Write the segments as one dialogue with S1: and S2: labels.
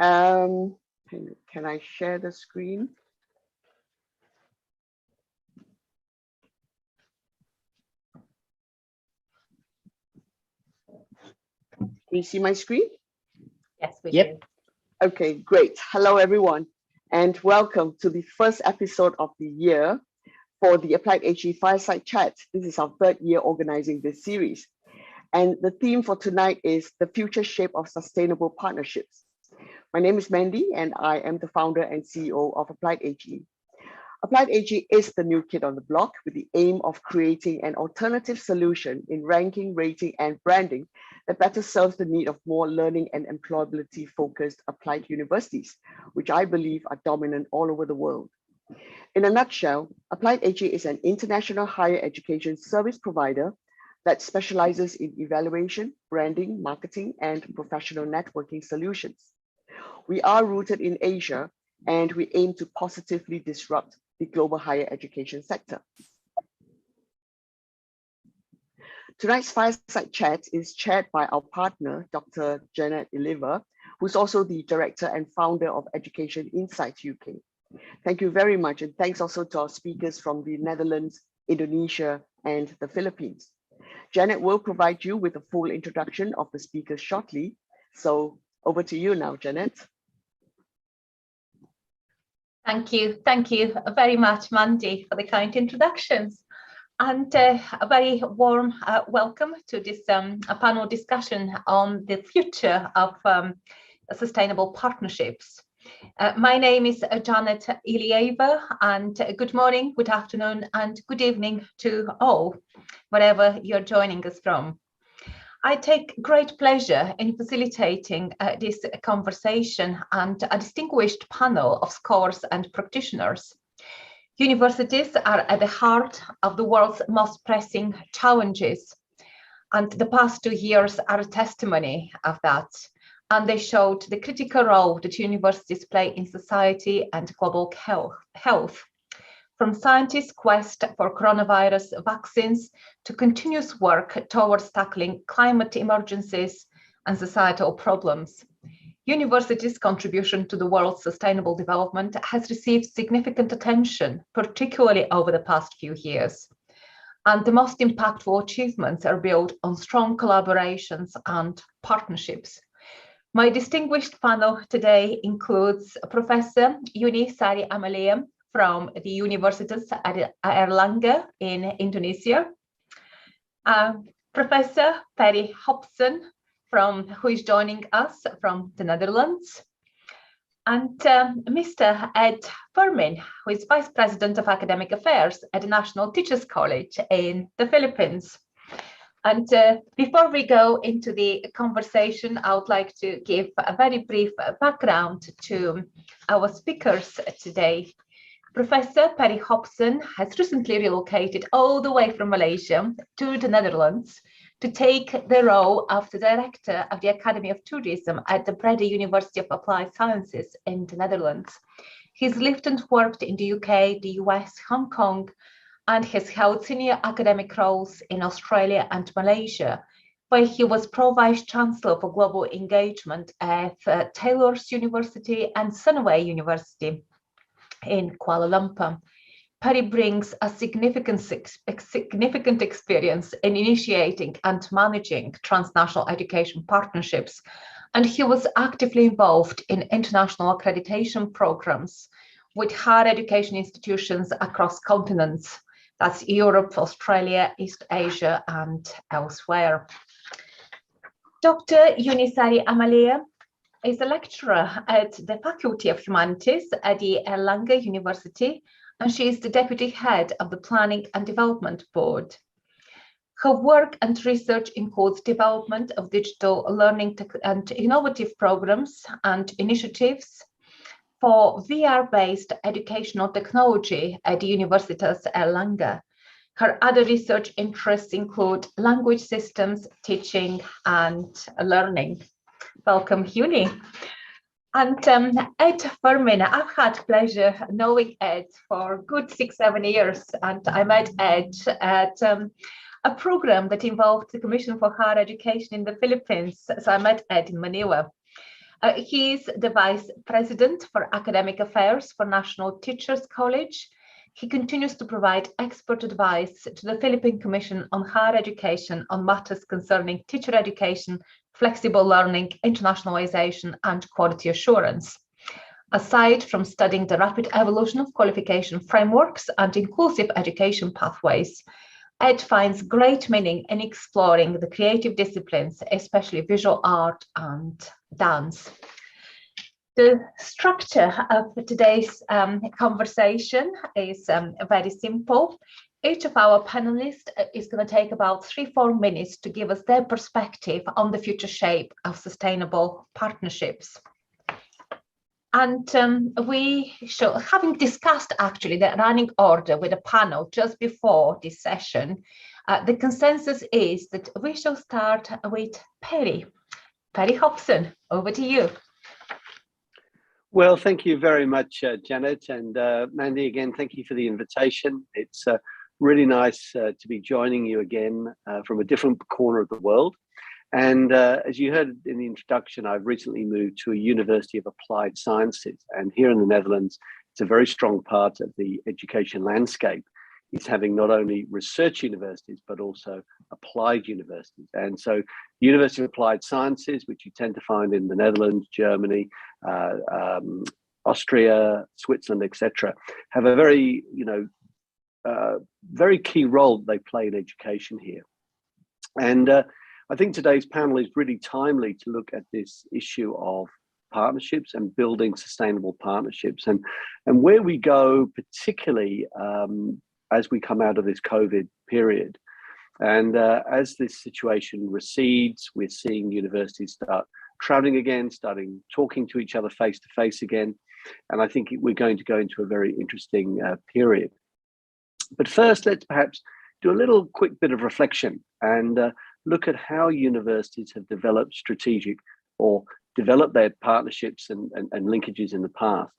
S1: Um, can I share the screen? Can you see my screen?
S2: Yes, we do.
S1: Okay, great. Hello, everyone, and welcome to the first episode of the year for the Applied AG Fireside Chat. This is our third year organizing this series. And the theme for tonight is the future shape of sustainable partnerships. My name is Mandy, and I am the founder and CEO of Applied AG. Applied AG is the new kid on the block with the aim of creating an alternative solution in ranking, rating, and branding that better serves the need of more learning and employability focused applied universities, which I believe are dominant all over the world. In a nutshell, Applied AG is an international higher education service provider that specializes in evaluation, branding, marketing, and professional networking solutions. We are rooted in Asia, and we aim to positively disrupt the global higher education sector. Tonight's fireside chat is chaired by our partner, Dr. Janet Oliver, who's also the director and founder of Education Insights UK. Thank you very much, and thanks also to our speakers from the Netherlands, Indonesia, and the Philippines. Janet will provide you with a full introduction of the speakers shortly. So over to you now, Janet.
S2: Thank you very much, Mandy, for the kind introductions. And a very warm welcome to this panel discussion on the future of sustainable partnerships. My name is Janet Ilieva, and good morning, good afternoon, and good evening to all, wherever you're joining us from. I take great pleasure in facilitating this conversation and a distinguished panel of scholars and practitioners. Universities are at the heart of the world's most pressing challenges, and the past 2 years are a testimony of that. And they showed the critical role that universities play in society and global health. From scientists' quest for coronavirus vaccines to continuous work towards tackling climate emergencies and societal problems. Universities' contribution to the world's sustainable development has received significant attention, particularly over the past few years. And the most impactful achievements are built on strong collaborations and partnerships. My distinguished panel today includes Professor Yuni Sari Amalia from the Universitas Erlangga in Indonesia, Professor Perry Hobson, who is joining us from the Netherlands, and Mr. Ed Furmin, who is Vice President of Academic Affairs at the National Teachers College in the Philippines. And before we go into the conversation, I would like to give a very brief background to our speakers today. Professor Perry Hobson has recently relocated all the way from Malaysia to the Netherlands to take the role of the Director of the Academy of Tourism at the Breda University of Applied Sciences in the Netherlands. He's lived and worked in the UK, the US, Hong Kong, and has held senior academic roles in Australia and Malaysia, where he was Pro-Vice Chancellor for Global Engagement at Taylor's University and Sunway University in Kuala Lumpur. Perry brings a significant experience in initiating and managing transnational education partnerships, and he was actively involved in international accreditation programs with higher education institutions across continents. That's Europe, Australia, East Asia, and elsewhere. Dr. Yunisari Amalia is a lecturer at the Faculty of Humanities at the Erlangga University, and she is the Deputy Head of the Planning and Development Board. Her work and research includes development of digital learning and innovative programs and initiatives for VR-based educational technology at the Universitas Erlangga. Her other research interests include language systems, teaching, and learning. Welcome, Uni. And Ed Furmin, I've had pleasure knowing Ed for a good 6-7 years, and I met Ed at a program that involved the Commission for Higher Education in the Philippines. So I met Ed in Manila. He's the Vice President for Academic Affairs for National Teachers College. He continues to provide expert advice to the Philippine Commission on Higher Education on matters concerning teacher education, flexible learning, internationalization, and quality assurance. Aside from studying the rapid evolution of qualification frameworks and inclusive education pathways, Ed finds great meaning in exploring the creative disciplines, especially visual art and dance. The structure of today's conversation is very simple. Each of our panelists is going to take about 3-4 minutes to give us their perspective on the future shape of sustainable partnerships. And having discussed actually the running order with a panel just before this session, the consensus is that we shall start with Perry. Perry Hobson, over to you.
S3: Well, thank you very much, Janet, and Mandy, again, thank you for the invitation. It's really nice to be joining you again from a different corner of the world. And as you heard in the introduction, I've recently moved to a University of Applied Sciences. And here in the Netherlands, it's a very strong part of the education landscape. It's having not only research universities, but also applied universities. And so University of Applied Sciences, which you tend to find in the Netherlands, Germany, Austria, Switzerland, etc., have a very, very key role that they play in education here. And I think today's panel is really timely to look at this issue of partnerships and building sustainable partnerships, and where we go, particularly as we come out of this COVID period. And as this situation recedes, we're seeing universities start traveling again, starting talking to each other face to face again. And I think we're going to go into a very interesting period. But first, let's perhaps do a little quick bit of reflection and look at how universities have developed strategic or developed their partnerships and linkages in the past.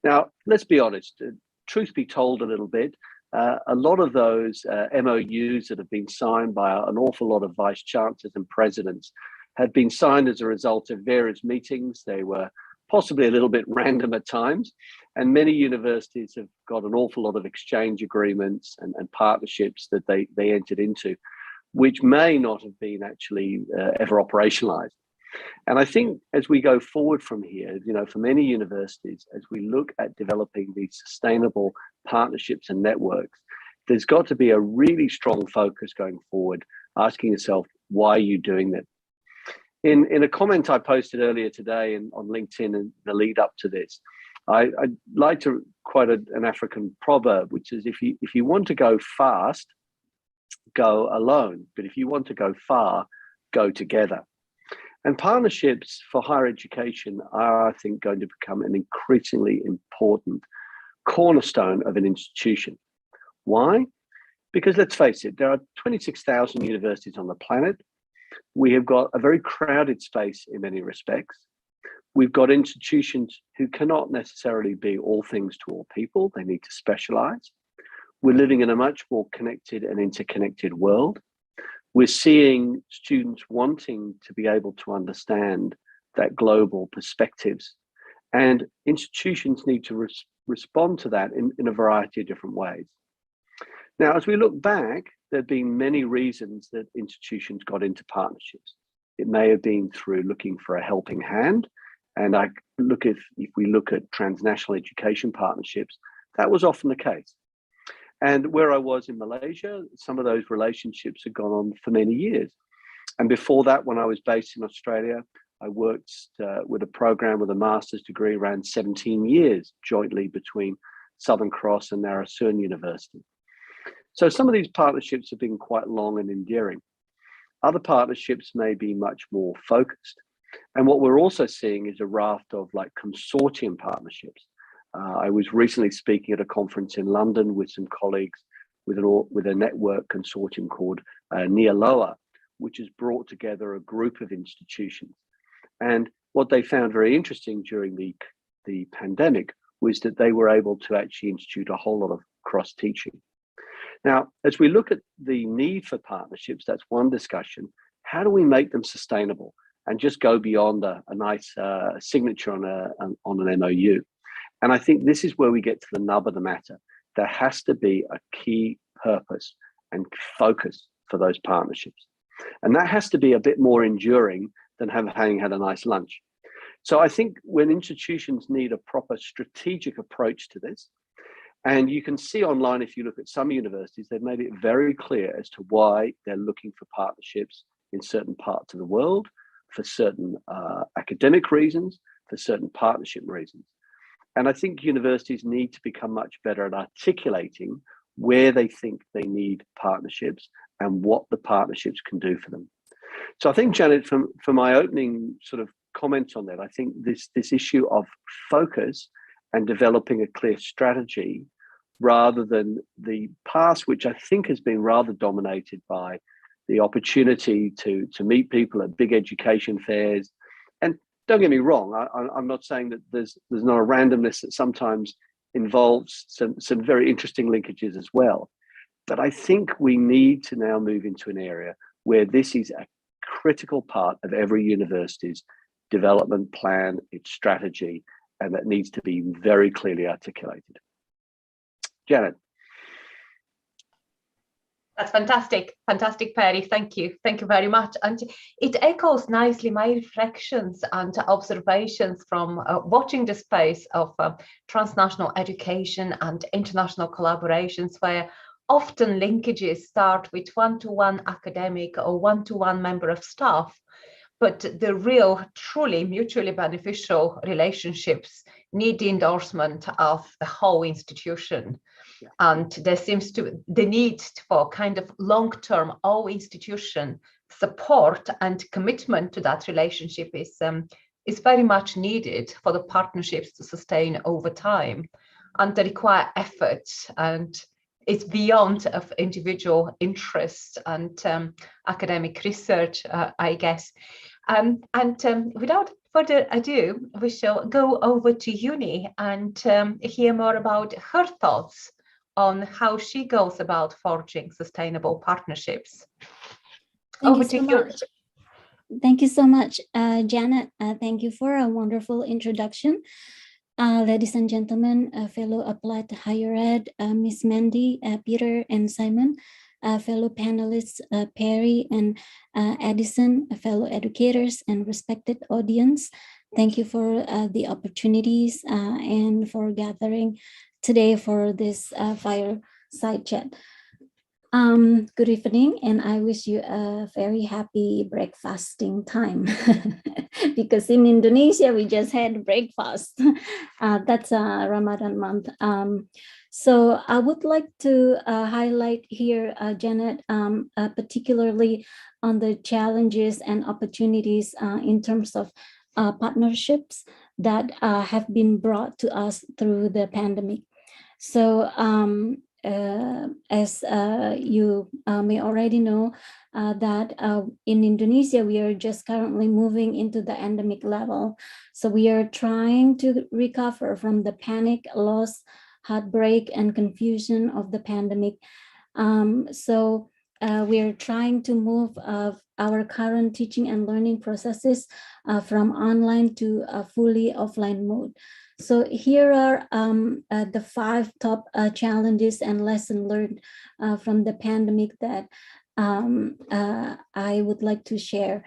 S3: Now, let's be honest, truth be told a little bit, a lot of those MOUs that have been signed by an awful lot of vice chancellors and presidents had been signed as a result of various meetings. They were possibly a little bit random at times, and many universities have got an awful lot of exchange agreements and partnerships that they entered into, which may not have been actually ever operationalized. And I think as we go forward from here, for many universities, as we look at developing these sustainable partnerships and networks, there's got to be a really strong focus going forward, asking yourself, why are you doing that? In a comment I posted earlier today on LinkedIn and the lead up to this, I'd like to quote an African proverb, which is, if you want to go fast, go alone. But if you want to go far, go together. And partnerships for higher education are, I think, going to become an increasingly important cornerstone of an institution. Why? Because let's face it, there are 26,000 universities on the planet. We have got a very crowded space in many respects. We've got institutions who cannot necessarily be all things to all people. They need to specialize. We're living in a much more connected and interconnected world. We're seeing students wanting to be able to understand that global perspectives, and institutions need to respond to that in a variety of different ways. Now, as we look back, there have been many reasons that institutions got into partnerships. It may have been through looking for a helping hand. And if we look at transnational education partnerships, that was often the case. And where I was in Malaysia, some of those relationships had gone on for many years. And before that, when I was based in Australia, I worked with a program with a master's degree around 17 years jointly between Southern Cross and Narasun University. So some of these partnerships have been quite long and endearing. Other partnerships may be much more focused. And what we're also seeing is a raft of consortium partnerships. I was recently speaking at a conference in London with some colleagues with a network consortium called NIALOA, which has brought together a group of institutions. And what they found very interesting during the pandemic was that they were able to actually institute a whole lot of cross-teaching. Now, as we look at the need for partnerships, that's one discussion. How do we make them sustainable? and just go beyond a nice signature on an MOU. And I think this is where we get to the nub of the matter. There has to be a key purpose and focus for those partnerships. And that has to be a bit more enduring than having had a nice lunch. So I think when institutions need a proper strategic approach to this, and you can see online, if you look at some universities, they've made it very clear as to why they're looking for partnerships in certain parts of the world, for certain academic reasons, for certain partnership reasons. And I think universities need to become much better at articulating where they think they need partnerships and what the partnerships can do for them. So I think, Janet, for my opening sort of comments on that, I think this issue of focus and developing a clear strategy rather than the past, which I think has been rather dominated by the opportunity to meet people at big education fairs. And don't get me wrong, I'm not saying that there's not a randomness that sometimes involves some very interesting linkages as well. But I think we need to now move into an area where this is a critical part of every university's development plan, its strategy, and that needs to be very clearly articulated. Janet.
S2: That's fantastic, Perry. Thank you very much. And it echoes nicely my reflections and observations from watching the space of transnational education and international collaborations, where often linkages start with one-to-one academic or one-to-one member of staff, but the real, truly mutually beneficial relationships need the endorsement of the whole institution. Yeah. And there seems to the need for kind of long-term all institution support and commitment to that relationship is very much needed for the partnerships to sustain over time, and they require effort, and it's beyond of individual interests and academic research, I guess. Without further ado, we shall go over to Uni and hear more about her thoughts on how she goes about forging sustainable partnerships. Over to you.
S4: Thank you so much, Janet. Thank you for a wonderful introduction. Ladies and gentlemen, fellow applied higher ed, Miss Mandy, Peter, and Simon, fellow panelists, Perry and Edison, fellow educators and respected audience. Thank you for the opportunities and for gathering today for this fireside chat. Good evening, and I wish you a very happy breakfasting time because in Indonesia we just had breakfast. That's Ramadan month. So I would like to highlight here, Janet, particularly on the challenges and opportunities in terms of partnerships that have been brought to us through the pandemic. So as you may already know, that in Indonesia, we are just currently moving into the endemic level. So we are trying to recover from the panic, loss, heartbreak, and confusion of the pandemic. So we are trying to move our current teaching and learning processes from online to a fully offline mode. So here are the 5 top challenges and lessons learned from the pandemic that I would like to share.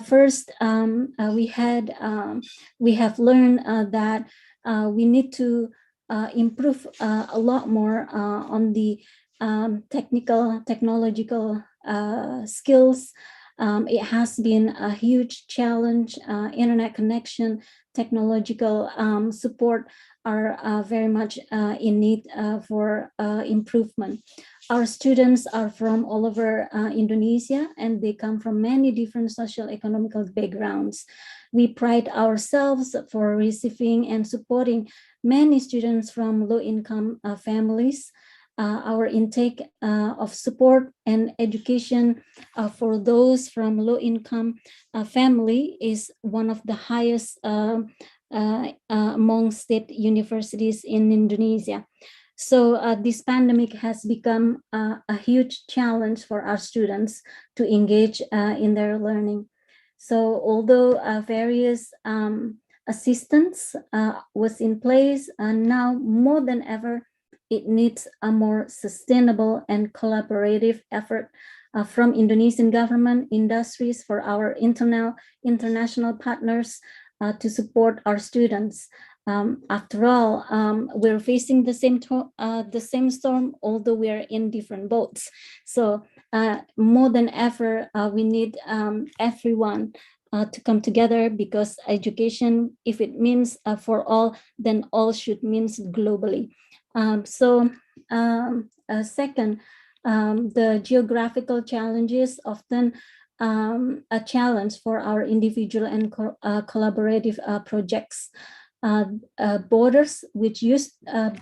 S4: First, we have learned that we need to improve a lot more on the technological skills. It has been a huge challenge. Internet connection, technological support are very much in need for improvement. Our students are from all over Indonesia, and they come from many different social economical backgrounds. We pride ourselves for receiving and supporting many students from low-income families. Our intake of support and education for those from low-income family is one of the highest among state universities in Indonesia. So this pandemic has become a huge challenge for our students to engage in their learning. So although various assistance was in place, now more than ever, it needs a more sustainable and collaborative effort from Indonesian government, industries, for our international partners to support our students. After all, we're facing the same storm, although we're in different boats. So more than ever, we need everyone to come together, because education, if it means for all, then all should means globally. Second, the geographical challenges often a challenge for our individual and collaborative projects. Borders which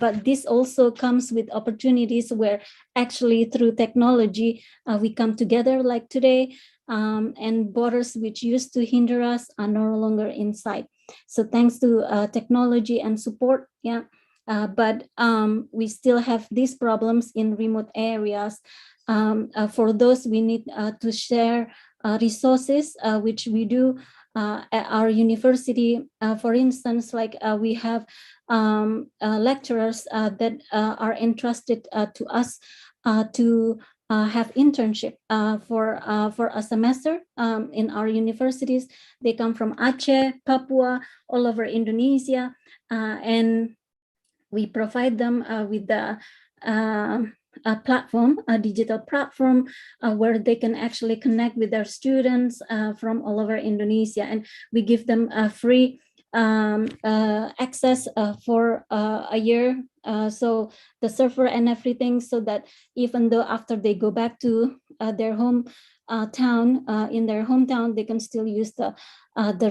S4: but this also comes with opportunities where actually through technology we come together like today, and borders which used to hinder us are no longer in sight. So thanks to technology and support, but we still have these problems in remote areas. For those, we need to share resources, which we do at our university. For instance, like we have lecturers that are entrusted to us to have internship for a semester in our universities. They come from Aceh, Papua, all over Indonesia, and we provide them with the a platform, a digital platform where they can actually connect with their students from all over Indonesia, and we give them a free access for a year. So the server and everything, so that even though after they go back to their home town, in their hometown, they can still use the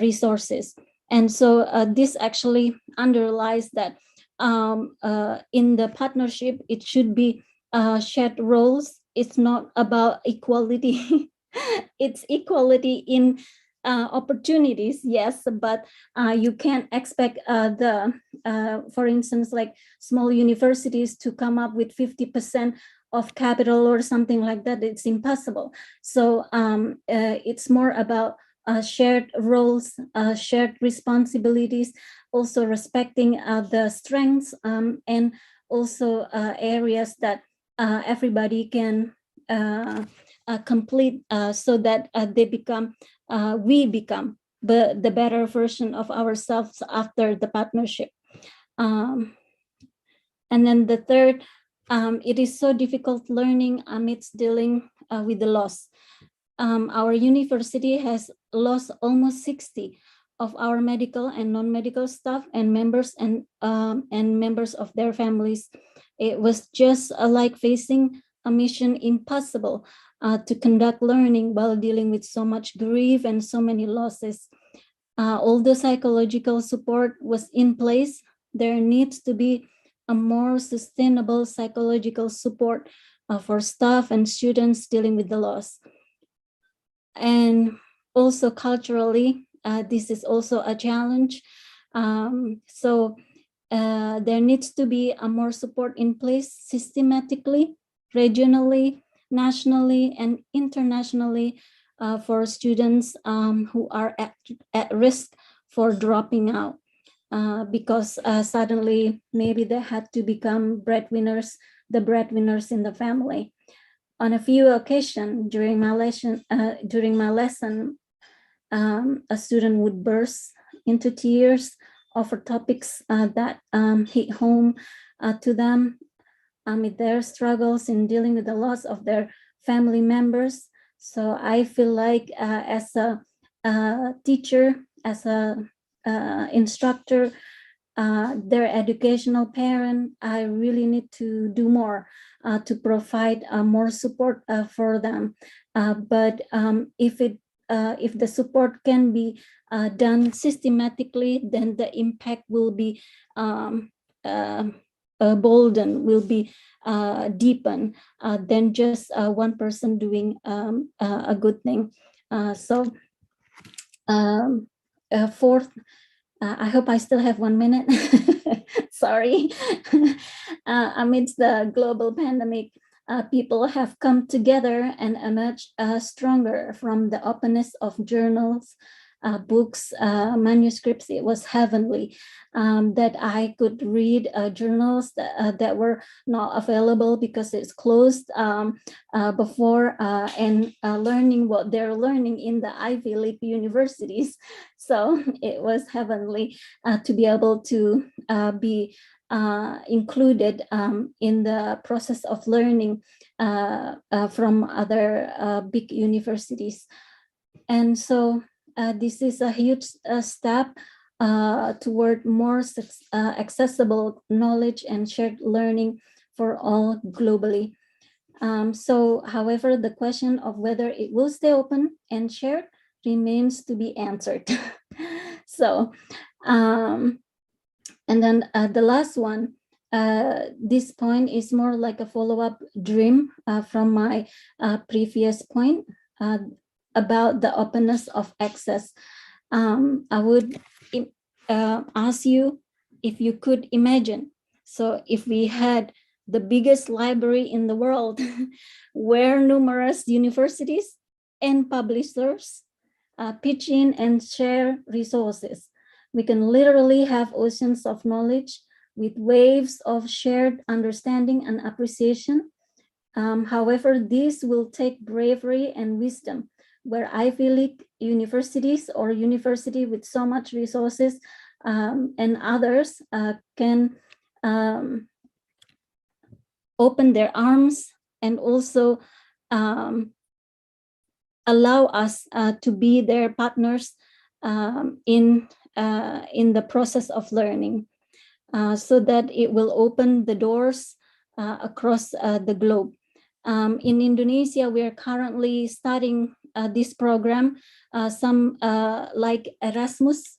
S4: resources. And so this actually underlies that in the partnership, it should be shared roles. It's not about equality. It's equality in opportunities, yes, but you can't expect for instance, like small universities to come up with 50% of capital or something like that. It's impossible. So it's more about shared roles, shared responsibilities, also respecting the strengths and also areas that everybody can complete, so that we become the better version of ourselves after the partnership. And then the third, it is so difficult learning amidst dealing with the loss. Our university has lost almost 60 of our medical and non-medical staff and members and members of their families. It was just like facing a mission impossible to conduct learning while dealing with so much grief and so many losses. Although psychological support was in place, there needs to be a more sustainable psychological support for staff and students dealing with the loss. And also culturally, this is also a challenge. So there needs to be a more support in place systematically, regionally, nationally, and internationally for students who are at risk for dropping out because suddenly maybe they had to become the breadwinners in the family. On a few occasions during my lesson, a student would burst into tears over topics that hit home to them amid their struggles in dealing with the loss of their family members. So I feel like as a teacher, as a instructor, their educational parent, I really need to do more to provide more support for them. But if the support can be done systematically, then the impact will be bolden, will be deepen than just one person doing a good thing. Fourth, I hope I still have 1 minute. Sorry. Amidst the global pandemic, people have come together and emerged stronger from the openness of journals, books, manuscripts. It was heavenly that I could read journals that were not available because it's closed before, and learning what they're learning in the Ivy League universities. So it was heavenly to be able to be included in the process of learning from other big universities. And so this is a huge step toward more accessible knowledge and shared learning for all globally. So, however, the question of whether it will stay open and shared remains to be answered. So, and then the last one, this point is more like a follow-up dream from my previous point about the openness of access. I would ask you if you could imagine. So if we had the biggest library in the world, where numerous universities and publishers pitch in and share resources, we can literally have oceans of knowledge with waves of shared understanding and appreciation. However, this will take bravery and wisdom, where Ivy League universities or university with so much resources and others can open their arms and also allow us to be their partners in the process of learning, so that it will open the doors across the globe. In Indonesia, we are currently starting this program, some like Erasmus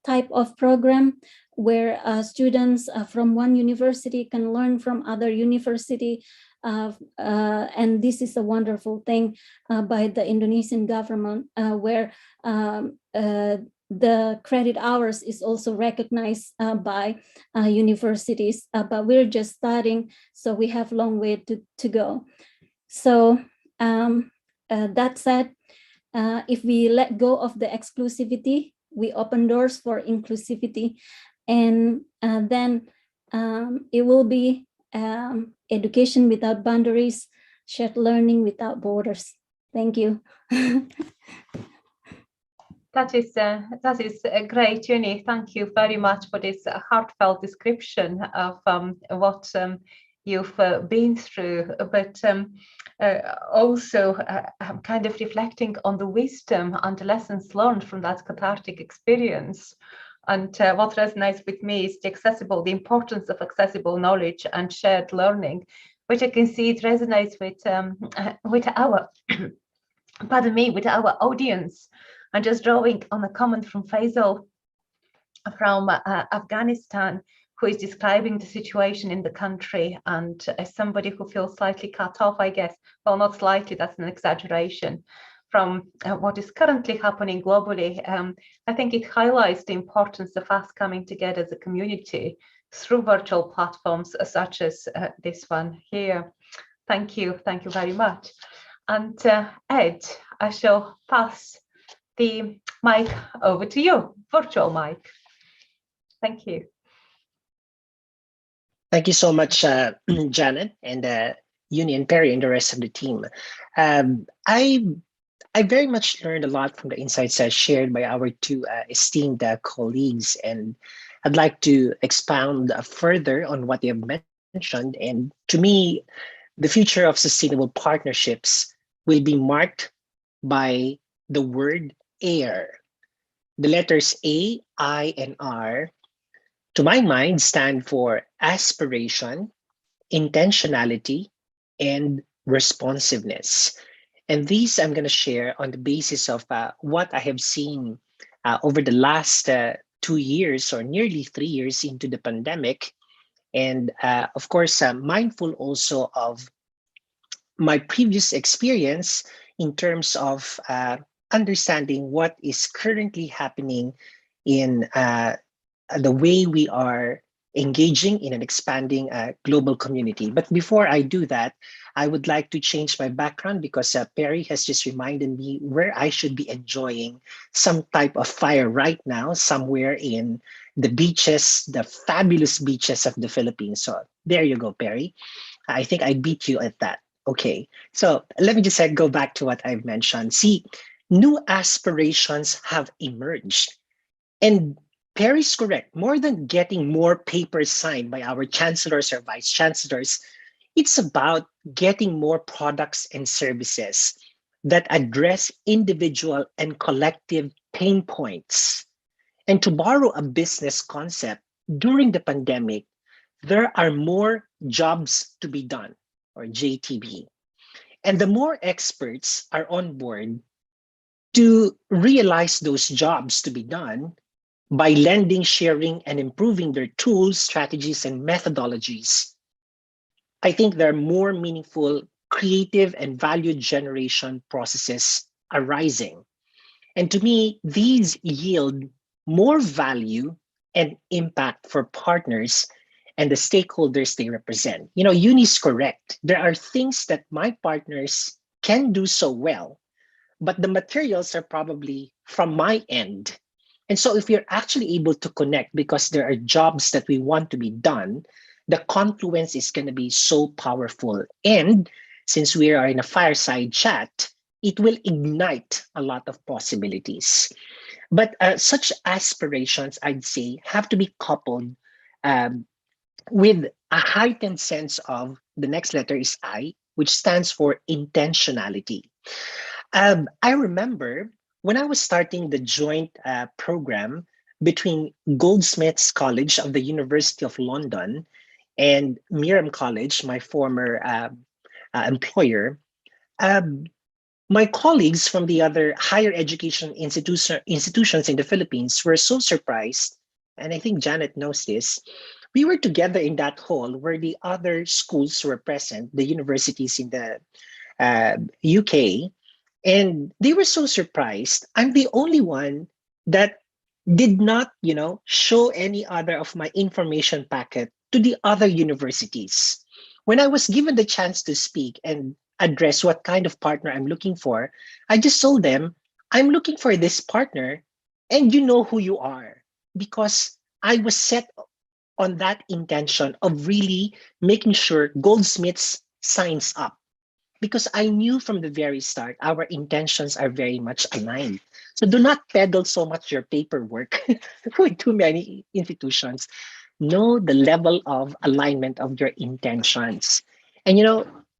S4: type of program, where students from one university can learn from other university. And this is a wonderful thing by the Indonesian government, where the credit hours is also recognized by universities, but we're just starting, so we have a long way to go. So that said, if we let go of the exclusivity, we open doors for inclusivity, and then it will be education without boundaries, shared learning without borders. Thank you.
S2: That is great, Uni. Thank you very much for this heartfelt description of what you've been through, but also kind of reflecting on the wisdom and the lessons learned from that cathartic experience. And what resonates with me is the importance of accessible knowledge and shared learning, which I can see it resonates with our, pardon me, with our audience. And just drawing on a comment from Faisal from Afghanistan, who is describing the situation in the country, and as somebody who feels slightly cut off, I guess, well, not slightly, that's an exaggeration, from what is currently happening globally. I think it highlights the importance of us coming together as a community through virtual platforms such as this one here. Thank you very much. And Ed, I shall pass the mic over to you, virtual mic. Thank you.
S5: Thank you so much, Janet and Uni and Perry and the rest of the team. I very much learned a lot from the insights shared by our two esteemed colleagues, and I'd like to expound further on what they have mentioned. And to me, the future of sustainable partnerships will be marked by the word AIR. The letters A, I, and R, to my mind, stand for aspiration, intentionality, and responsiveness. And these I'm going to share on the basis of what I have seen over the last 2 years or nearly 3 years into the pandemic. And of course, mindful also of my previous experience in terms of understanding what is currently happening in the way we are engaging in an expanding global community. But before I do that, I would like to change my background because Perry has just reminded me where I should be enjoying some type of fire right now, somewhere in the beaches, the fabulous beaches of the Philippines. So there you go, Perry. I think I beat you at that. Okay, so let me just go back to what I've mentioned. See, new aspirations have emerged. And Perry's correct. More than getting more papers signed by our chancellors or vice chancellors, it's about getting more products and services that address individual and collective pain points. And to borrow a business concept, during the pandemic, there are more jobs to be done, or JTB. And the more experts are on board to realize those jobs to be done, by lending, sharing, and improving their tools, strategies, and methodologies, I think there are more meaningful, creative, and value generation processes arising. And to me, these yield more value and impact for partners and the stakeholders they represent. You know, Uni's correct. There are things that my partners can do so well, but the materials are probably from my end. And so if we're actually able to connect because there are jobs that we want to be done, the confluence is going to be so powerful. And since we are in a fireside chat, it will ignite a lot of possibilities. But such aspirations, I'd say, have to be coupled with a heightened sense of, the next letter is I, which stands for intentionality. I remember when I was starting the joint program between Goldsmiths College of the University of London and Miriam College, my former employer, my colleagues from the other higher education institutions in the Philippines were so surprised, and I think Janet knows this. We were together in that hall where the other schools were present, the universities in the UK, and they were so surprised. I'm the only one that did not, show any other of my information packet to the other universities. When I was given the chance to speak and address what kind of partner I'm looking for, I just told them, I'm looking for this partner, and you know who you are, because I was set on that intention of really making sure Goldsmiths signs up, because I knew from the very start our intentions are very much aligned. So do not peddle so much your paperwork with too many institutions. Know the level of alignment of your intentions. And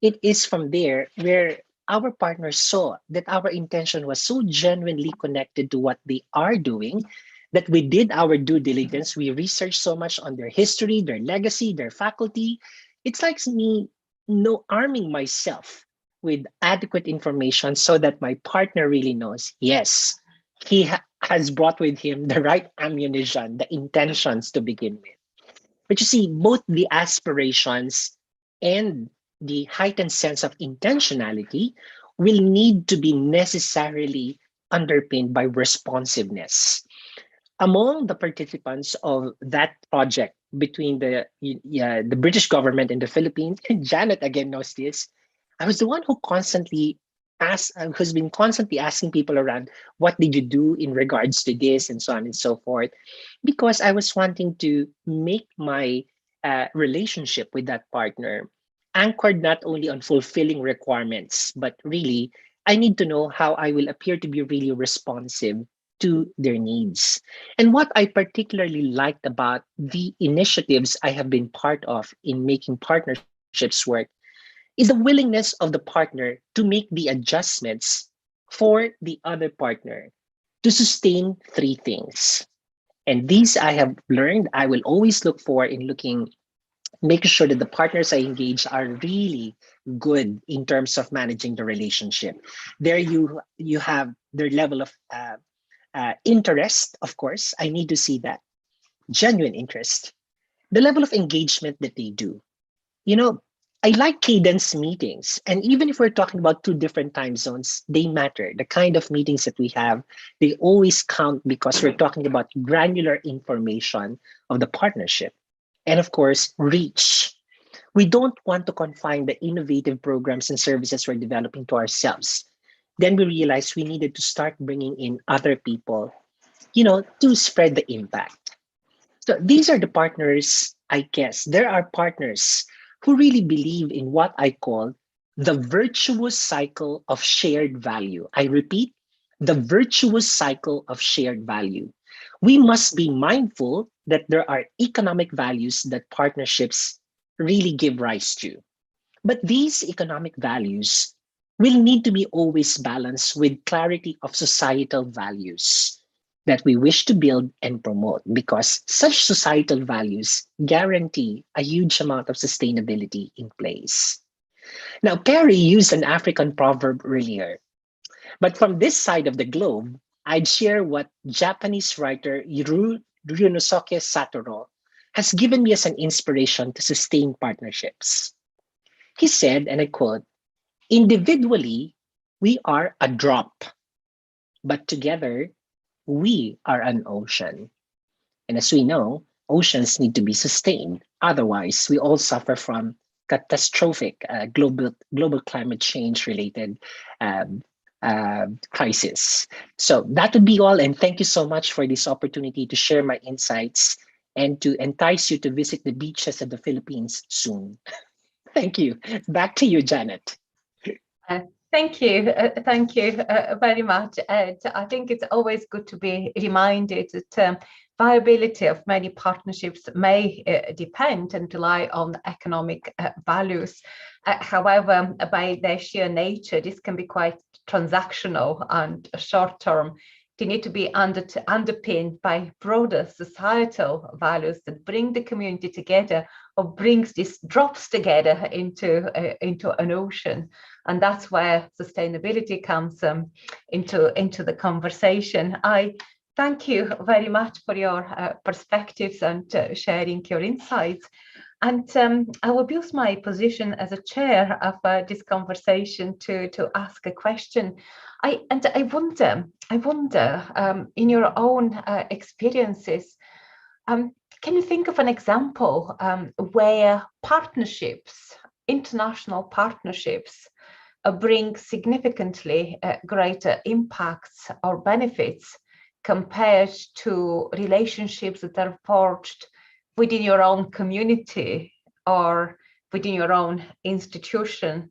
S5: it is from there where our partners saw that our intention was so genuinely connected to what they are doing that we did our due diligence. We researched so much on their history, their legacy, their faculty. It's like me arming myself with adequate information so that my partner really knows, yes, he has brought with him the right ammunition, the intentions to begin with. But you see, both the aspirations and the heightened sense of intentionality will need to be necessarily underpinned by responsiveness. Among the participants of that project between the British government and the Philippines, and Janet again knows this, I was the one who who's been constantly asking people around, what did you do in regards to this and so on and so forth, because I was wanting to make my relationship with that partner anchored not only on fulfilling requirements, but really, I need to know how I will appear to be really responsive to their needs. And what I particularly liked about the initiatives I have been part of in making partnerships work is the willingness of the partner to make the adjustments for the other partner to sustain three things. And these I have learned I will always look for in making sure that the partners I engage are really good in terms of managing the relationship. There you have their level of interest, of course. I need to see that. Genuine interest. The level of engagement that they do. I like cadence meetings. And even if we're talking about two different time zones, they matter. The kind of meetings that we have, they always count because we're talking about granular information of the partnership. And of course, reach. We don't want to confine the innovative programs and services we're developing to ourselves. Then we realized we needed to start bringing in other people, to spread the impact. So these are the partners, I guess. There are partners who really believe in what I call the virtuous cycle of shared value. I repeat, the virtuous cycle of shared value. We must be mindful that there are economic values that partnerships really give rise to. But these economic values will need to be always balanced with clarity of societal values that we wish to build and promote, because such societal values guarantee a huge amount of sustainability in place. Now, Carrie used an African proverb earlier, but from this side of the globe, I'd share what Japanese writer Ryunosuke Satoru has given me as an inspiration to sustain partnerships. He said, and I quote, "Individually, we are a drop, but together, we are an ocean." And as we know, oceans need to be sustained. Otherwise, we all suffer from catastrophic global climate change related um, crisis. So that would be all. And thank you so much for this opportunity to share my insights and to entice you to visit the beaches of the Philippines soon. Thank you. Back to you, Janet.
S2: Thank you. Thank you very much, Ed. I think it's always good to be reminded that viability of many partnerships may depend and rely on economic values. However, by their sheer nature, this can be quite transactional and short-term. They need to be underpinned by broader societal values that bring the community together, or brings these drops together into an ocean. And that's where sustainability comes into the conversation. I thank you very much for your perspectives and sharing your insights. And I will use my position as a chair of this conversation to ask a question. I wonder, in your own experiences, can you think of an example where partnerships, international partnerships, bring significantly greater impacts or benefits compared to relationships that are forged within your own community or within your own institution?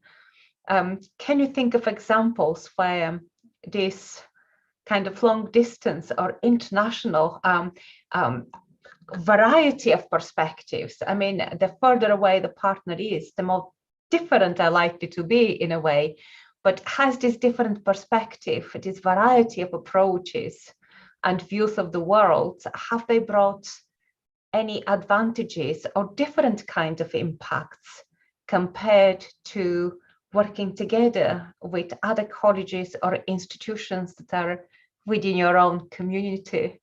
S2: Can you think of examples where this kind of long distance or international variety of perspectives, I mean, the further away the partner is, the more different they're likely to be in a way, but has this different perspective, this variety of approaches and views of the world, have they brought any advantages or different kinds of impacts compared to working together with other colleges or institutions that are within your own community?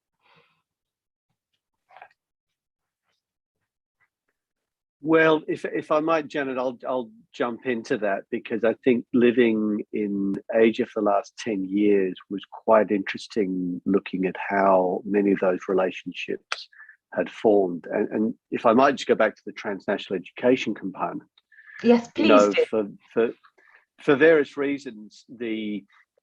S3: Well, if I might, Janet, I'll jump into that, because I think living in Asia for the last 10 years was quite interesting, looking at how many of those relationships had formed. And if I might just go back to the transnational education component.
S2: Yes, please.
S3: For various reasons,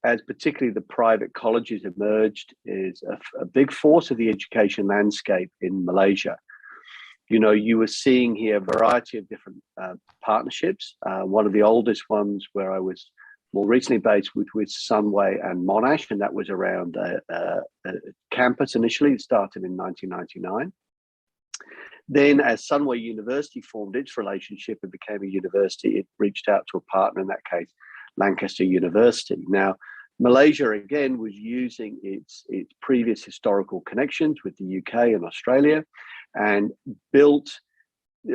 S3: as particularly the private colleges emerged is a big force of the education landscape in Malaysia. You were seeing here a variety of different partnerships. One of the oldest ones where I was more recently based with Sunway and Monash, and that was around a campus initially. It started in 1999. Then as Sunway University formed its relationship and became a university, it reached out to a partner, in that case, Lancaster University. Now, Malaysia, again, was using its previous historical connections with the UK and Australia, and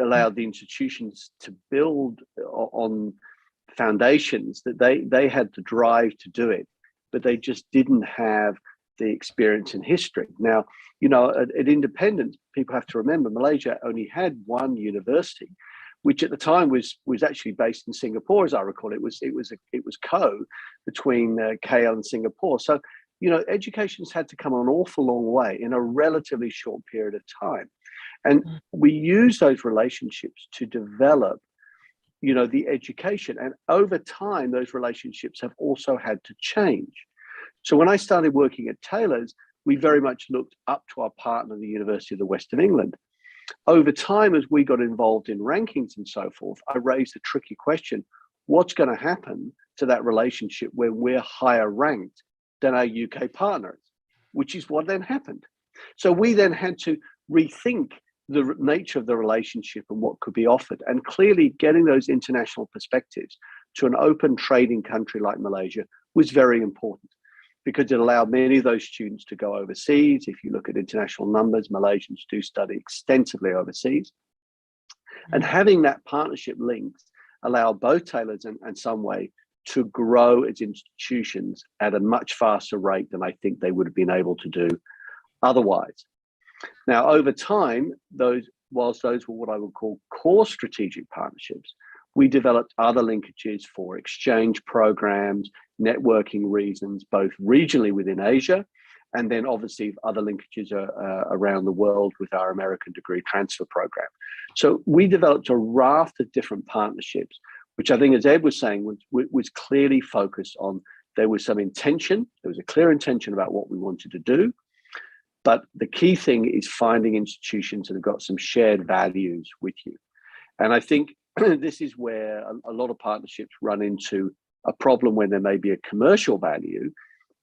S3: allowed the institutions to build on foundations that they had the drive to do it, but they just didn't have the experience in history. Now, at independence, people have to remember Malaysia only had one university, which at the time was actually based in Singapore, as I recall. It was co between KL and Singapore. So, education's had to come an awful long way in a relatively short period of time. And we use those relationships to develop, the education. And over time, those relationships have also had to change. So when I started working at Taylor's, we very much looked up to our partner, the University of the West of England. Over time, as we got involved in rankings and so forth, I raised a tricky question. What's going to happen to that relationship when we're higher ranked than our UK partners, which is what then happened. So we then had to rethink the nature of the relationship and what could be offered. And clearly getting those international perspectives to an open trading country like Malaysia was very important, because it allowed many of those students to go overseas. If you look at international numbers, Malaysians do study extensively overseas. And having that partnership links allowed both Taylor's and Sunway to grow as institutions at a much faster rate than I think they would have been able to do otherwise. Now, over time, whilst those were what I would call core strategic partnerships, we developed other linkages for exchange programs, networking reasons, both regionally within Asia, and then obviously other linkages around the world with our American degree transfer program. So we developed a raft of different partnerships, which I think, as Ed was saying, was clearly focused on, there was some intention, there was a clear intention about what we wanted to do. But the key thing is finding institutions that have got some shared values with you. And I think this is where a lot of partnerships run into a problem when there may be a commercial value.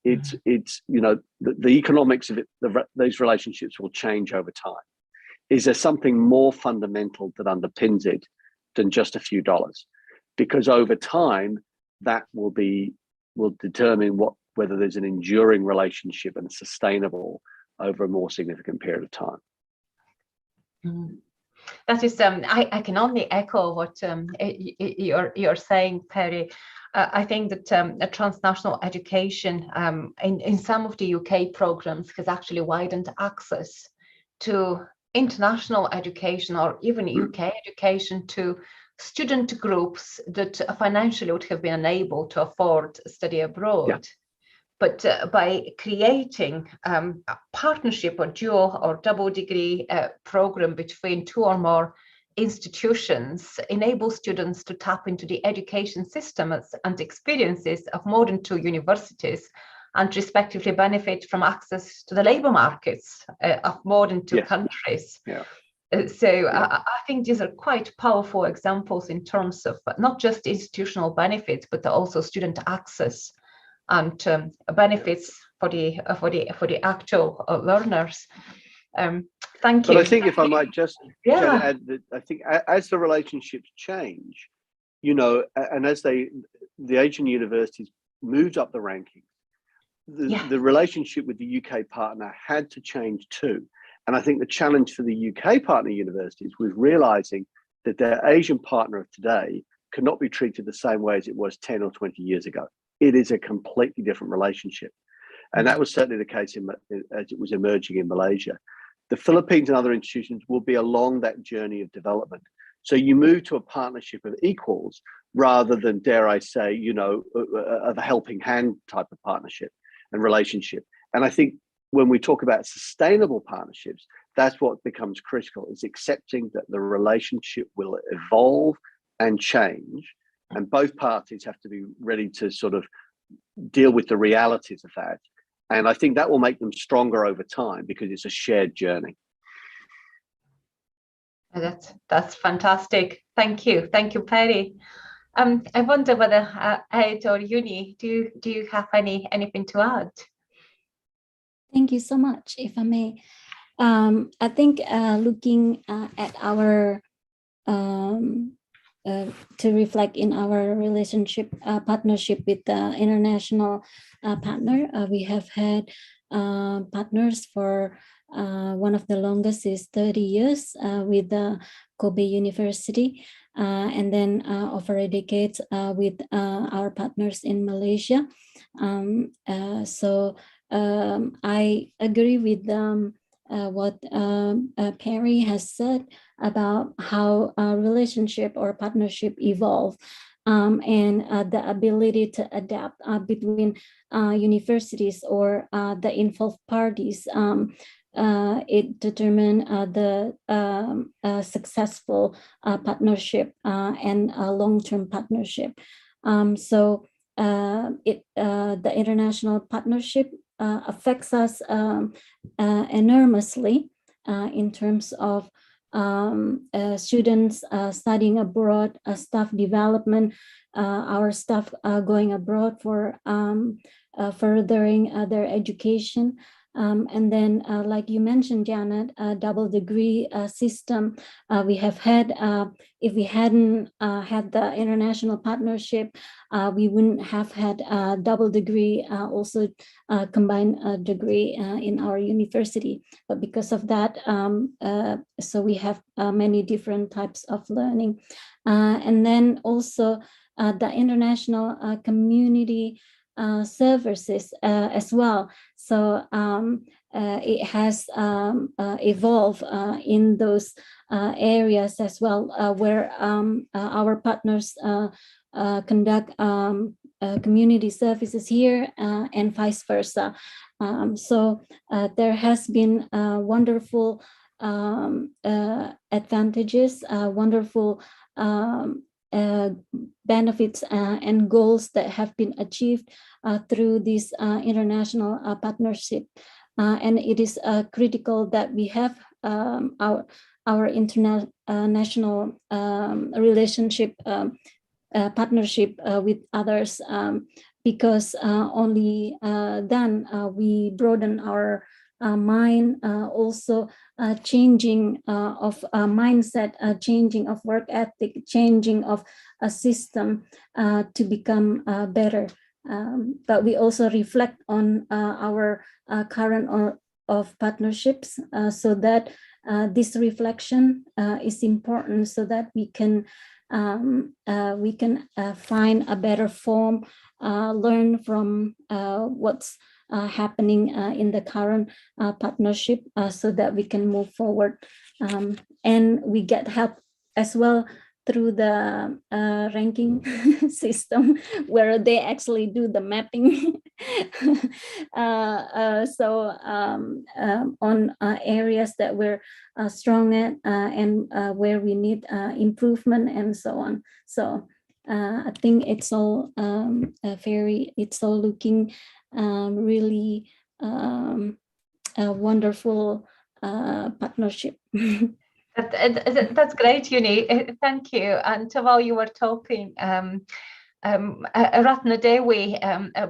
S3: It's the economics of it, those relationships will change over time. Is there something more fundamental that underpins it than just a few dollars? Because over time, that will determine whether there's an enduring relationship and sustainable over a more significant period of time.
S2: That is, I can only echo what you're saying, Perry. I think that transnational education in some of the UK programs has actually widened access to international education, or even UK education, to student groups that financially would have been unable to afford study abroad. Yeah. But by creating a partnership or dual or double degree program between two or more institutions enables students to tap into the education systems and experiences of more than two universities, and respectively benefit from access to the labour markets of more than two countries. Yeah. I think these are quite powerful examples in terms of not just institutional benefits, but also student access and benefits for the actual learners. Thank you.
S3: But I think if I might just add that, I think as the relationships change, and as the Asian universities moved up the rankings, the relationship with the UK partner had to change too. And I think the challenge for the UK partner universities was realizing that their Asian partner of today could not be treated the same way as it was 10 or 20 years ago. It is a completely different relationship. And that was certainly the case as it was emerging in Malaysia. The Philippines and other institutions will be along that journey of development. So you move to a partnership of equals rather than, dare I say, of a helping hand type of partnership and relationship. And I think when we talk about sustainable partnerships, that's what becomes critical, is accepting that the relationship will evolve and change. And both parties have to be ready to sort of deal with the realities of that. And I think that will make them stronger over time because it's a shared journey.
S2: That's fantastic. Thank you, Perry. I wonder whether Ed or Uni, do you have anything to add?
S4: Thank you so much. If I may, I think looking at our to reflect in our relationship partnership with the international partner, we have had partners for one of the longest is 30 years with the Kobe University, and then over a decade with our partners in Malaysia. I agree with what Perry has said about how a relationship or partnership evolve, and the ability to adapt between universities or the involved parties it determines the successful partnership and long-term partnership. So the international partnership affects us enormously in terms of students studying abroad, staff development, our staff going abroad for furthering their education. And then, like you mentioned, Janet, double degree system. We have had, if we hadn't had the international partnership, we wouldn't have had a double degree, also combined degree in our university. But because of that, so we have many different types of learning. And then also the international community services as well. So it has evolved in those areas as well, where our partners conduct community services here and vice versa. So there has been wonderful advantages, wonderful benefits and goals that have been achieved through this international partnership. And it is critical that we have our international relationship partnership with others, because only then we broaden our mind, also changing of mindset, changing of work ethic, changing of a system to become better. But we also reflect on our current of partnerships, so that this reflection is important, so that we can find a better form, learn from what's happening in the current partnership, so that we can move forward. And we get help as well through the ranking system, where they actually do the mapping. On areas that we're strong at, and where we need improvement, and so on. So I think it's all it's all looking really a wonderful partnership.
S2: That's great, Uni. Thank you. And while you were talking, Ratna Dewi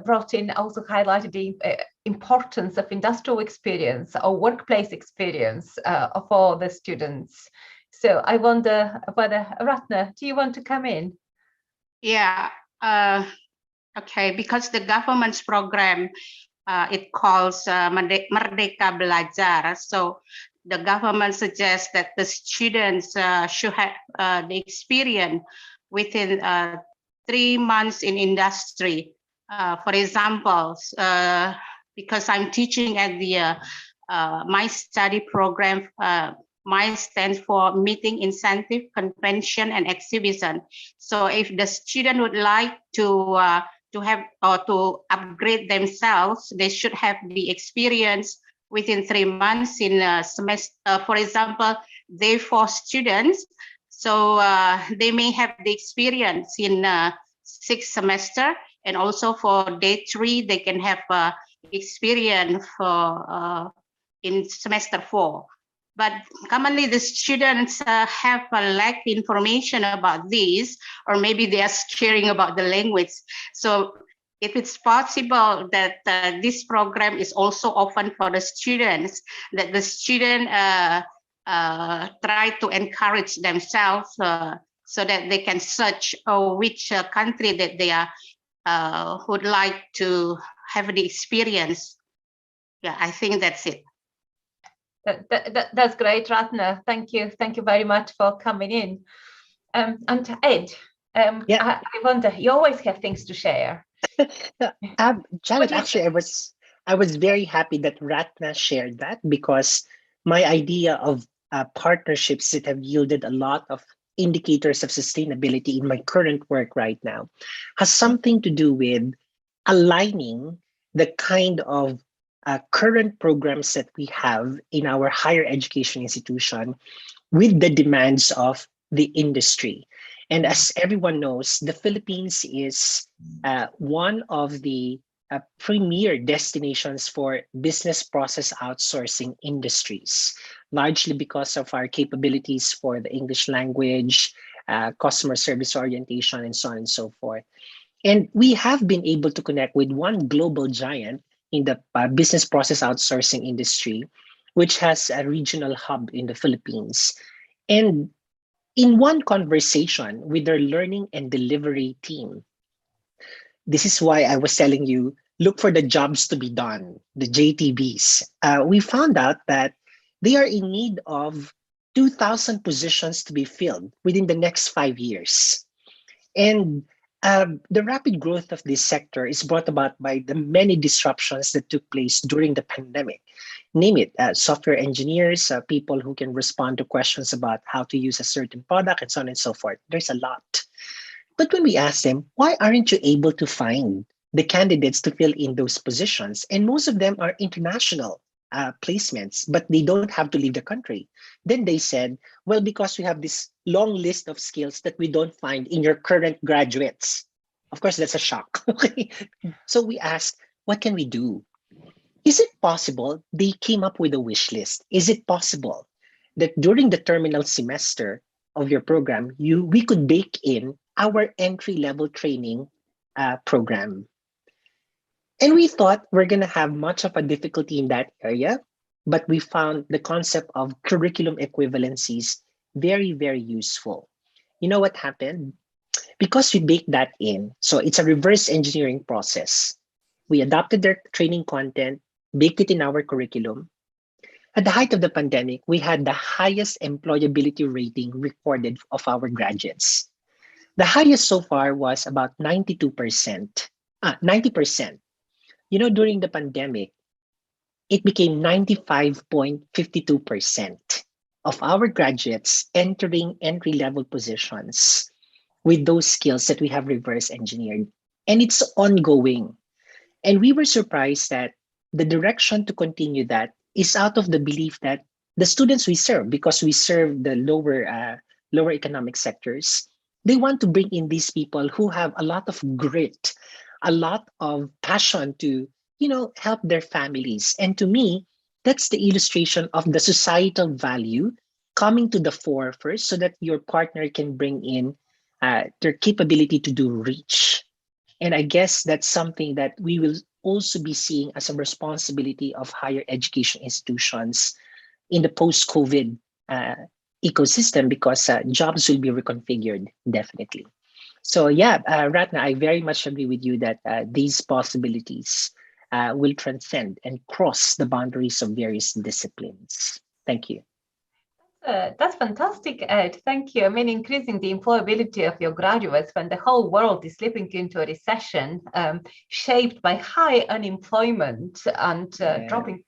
S2: brought in, also highlighted the importance of industrial experience or workplace experience for the students. So I wonder whether, Ratna, do you want to come in?
S6: Yeah. Okay, because the government's program, it calls Merdeka Belajar. So the government suggests that the students should have the experience within 3 months in industry. For example, because I'm teaching at the my study program, MIND stands for Meeting, Incentive, Convention, and Exhibition. So if the student would like to have or to upgrade themselves, they should have the experience within 3 months in a semester. For example, day 4 students, so they may have the experience in 6th semester, and also for day 3 they can have experience for in semester 4. But commonly the students have a lack information about this, or maybe they are sharing about the language. So if it's possible that this program is also open for the students, that the student try to encourage themselves so that they can search which country that they are would like to have the experience. Yeah, I think that's it.
S2: That's great, Ratna. Thank you very much for coming in. And Ed,
S5: yeah.
S2: I wonder, you always have things to share.
S5: Janet, actually, I was very happy that Ratna shared that, because my idea of partnerships that have yielded a lot of indicators of sustainability in my current work right now has something to do with aligning the kind of current programs that we have in our higher education institution with the demands of the industry. And as everyone knows, the Philippines is one of the premier destinations for business process outsourcing industries, largely because of our capabilities for the English language, customer service orientation, and so on and so forth. And we have been able to connect with one global giant in the business process outsourcing industry, which has a regional hub in the Philippines. And in one conversation with their learning and delivery team, this is why I was telling you, look for the jobs to be done, the JTBs. We found out that they are in need of 2,000 positions to be filled within the next 5 years. And the rapid growth of this sector is brought about by the many disruptions that took place during the pandemic. Name it, software engineers, people who can respond to questions about how to use a certain product, and so on and so forth. There's a lot. But when we ask them, why aren't you able to find the candidates to fill in those positions? And most of them are international placements, but they don't have to leave the country. Then they said, well, because we have this long list of skills that we don't find in your current graduates. Of course, that's a shock. Okay. So we asked, what can we do? Is it possible they came up with a wish list? Is it possible that during the terminal semester of your program, we could bake in our entry-level training program? And we thought we're going to have much of a difficulty in that area, but we found the concept of curriculum equivalencies very, very useful. You know what happened? Because we baked that in, so it's a reverse engineering process. We adopted their training content, baked it in our curriculum. At the height of the pandemic, we had the highest employability rating recorded of our graduates. The highest so far was about 90%. You know, during the pandemic, it became 95.52% of our graduates entering entry-level positions with those skills that we have reverse engineered. And it's ongoing. And we were surprised that the direction to continue that is out of the belief that the students we serve, because we serve the lower economic sectors, they want to bring in these people who have a lot of grit, a lot of passion to, help their families. And to me, that's the illustration of the societal value coming to the fore first, so that your partner can bring in their capability to do reach. And I guess that's something that we will also be seeing as a responsibility of higher education institutions in the post-COVID ecosystem, because jobs will be reconfigured, definitely. So yeah, Ratna, I very much agree with you that these possibilities will transcend and cross the boundaries of various disciplines. Thank you.
S2: That's fantastic, Ed. Thank you. I mean, increasing the employability of your graduates when the whole world is slipping into a recession, shaped by high unemployment and dropping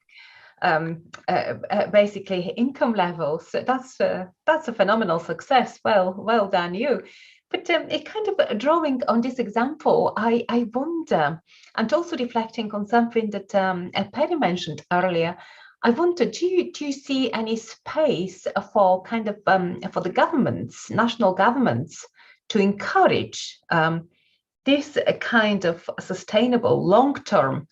S2: basically income levels. That's a phenomenal success. Well done, you. But it kind of drawing on this example, I wonder, and also reflecting on something that Perry mentioned earlier, I wonder, do you see any space for kind of for the governments, national governments, to encourage this kind of sustainable long-term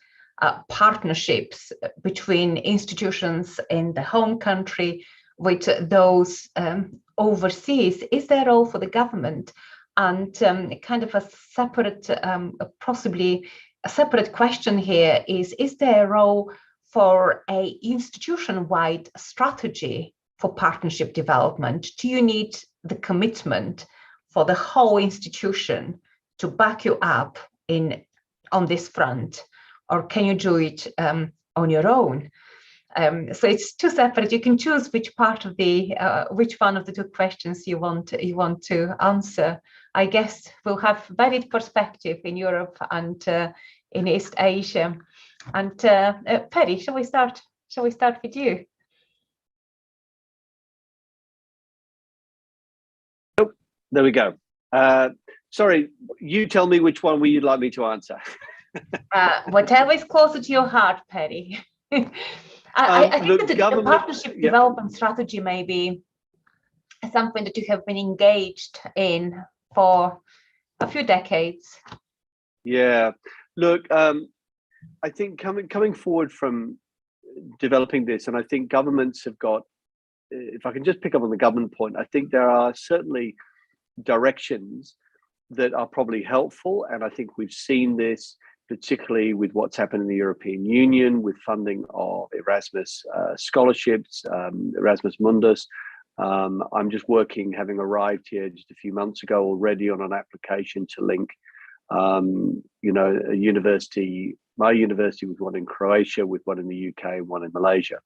S2: partnerships between institutions in the home country with those overseas? Is there a role for the government? And kind of a separate, possibly a separate question here is there a role for a institution-wide strategy for partnership development? Do you need the commitment for the whole institution to back you up on this front, or can you do it on your own? So it's two separate. You can choose which part of which one of the two questions you want to answer. I guess we'll have varied perspective in Europe and in East Asia. And Perry, shall we start with you?
S3: Oh, there we go. Sorry, you tell me which one you'd like me to answer.
S2: Whatever is closer to your heart, Perry. I think
S3: look,
S2: that the partnership
S3: yeah.
S2: development strategy may be something that you have been engaged in for a few decades.
S3: Yeah, look, I think coming forward from developing this, and I think governments have got, if I can just pick up on the government point, I think there are certainly directions that are probably helpful. And I think we've seen this particularly with what's happened in the European Union with funding of Erasmus scholarships, Erasmus Mundus. I'm just working, having arrived here just a few months ago already, on an application to link, a university, my university, with one in Croatia, with one in the UK, and one in Malaysia.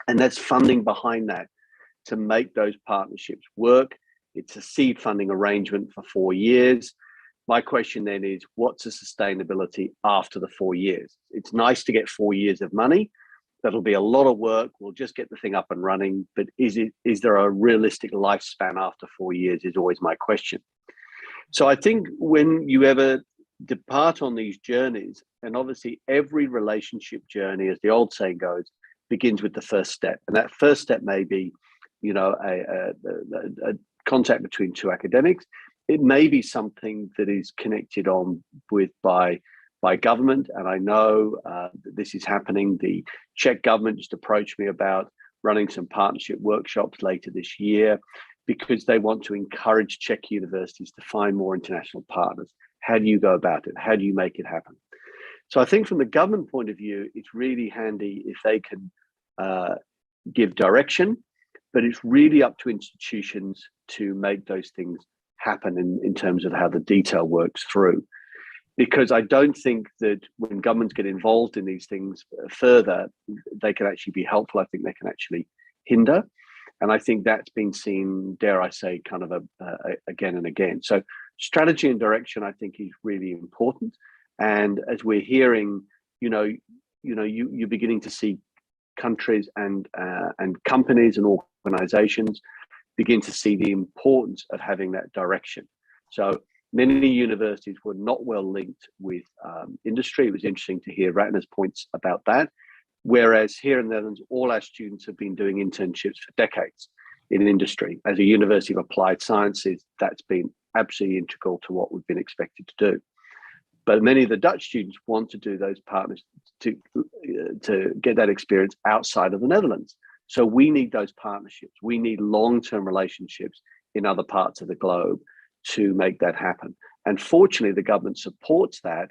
S3: And that's funding behind that to make those partnerships work. It's a seed funding arrangement for 4 years. My question then is, what's the sustainability after the 4 years? It's nice to get 4 years of money. That'll be a lot of work. We'll just get the thing up and running. But is there a realistic lifespan after 4 years is always my question. So I think when you ever depart on these journeys, and obviously every relationship journey, as the old saying goes, begins with the first step. And that first step may be, a contact between two academics. It may be something that is connected on with by government. And I know that this is happening. The Czech government just approached me about running some partnership workshops later this year, because they want to encourage Czech universities to find more international partners. How do you go about it? How do you make it happen? So I think from the government point of view, it's really handy if they can give direction, but it's really up to institutions to make those things happen in terms of how the detail works through. Because I don't think that when governments get involved in these things further, they can actually be helpful. I think they can actually hinder. And I think that's been seen, dare I say, kind of again and again. So strategy and direction, I think, is really important. And as we're hearing, you're beginning to see countries and companies and organizations begin to see the importance of having that direction. So many universities were not well linked with industry. It was interesting to hear Ratna's points about that. Whereas here in the Netherlands, all our students have been doing internships for decades in industry. As a University of Applied Sciences, that's been absolutely integral to what we've been expected to do. But many of the Dutch students want to do those partners to get that experience outside of the Netherlands. So we need those partnerships. We need long-term relationships in other parts of the globe to make that happen. And fortunately, the government supports that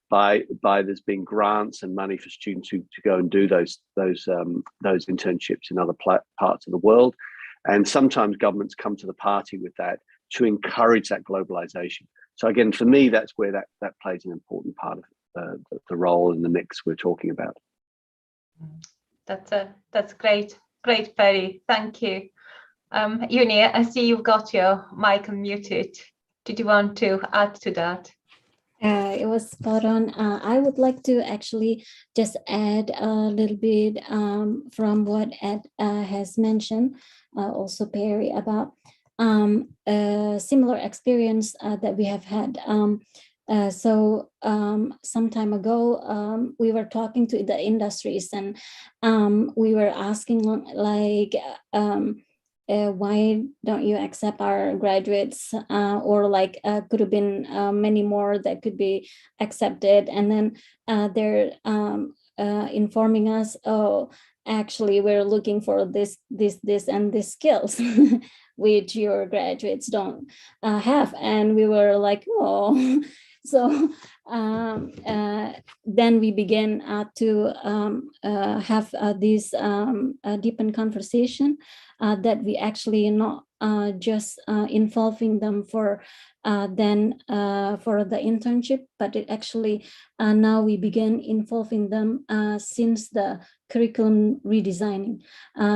S3: by there's been grants and money for students to go and do those internships in other parts of the world. And sometimes governments come to the party with that to encourage that globalization. So again, for me, that's where that plays an important part of the role in the mix we're talking about.
S2: That's great, Perry. Thank you. Uni, I see you've got your mic unmuted. Did you want to add to that?
S4: It was spot on. I would like to actually just add a little bit from what Ed has mentioned, also Perry, about a similar experience that we have had. So some time ago, we were talking to the industries, and we were asking, like, why don't you accept our graduates, or like could have been many more that could be accepted. And then they're informing us, oh, actually we're looking for this and this skills which your graduates don't have. And we were like, oh. So then we began to have this deepened conversation that we actually not just involving them for the internship, but it actually now we begin involving them since the curriculum redesigning.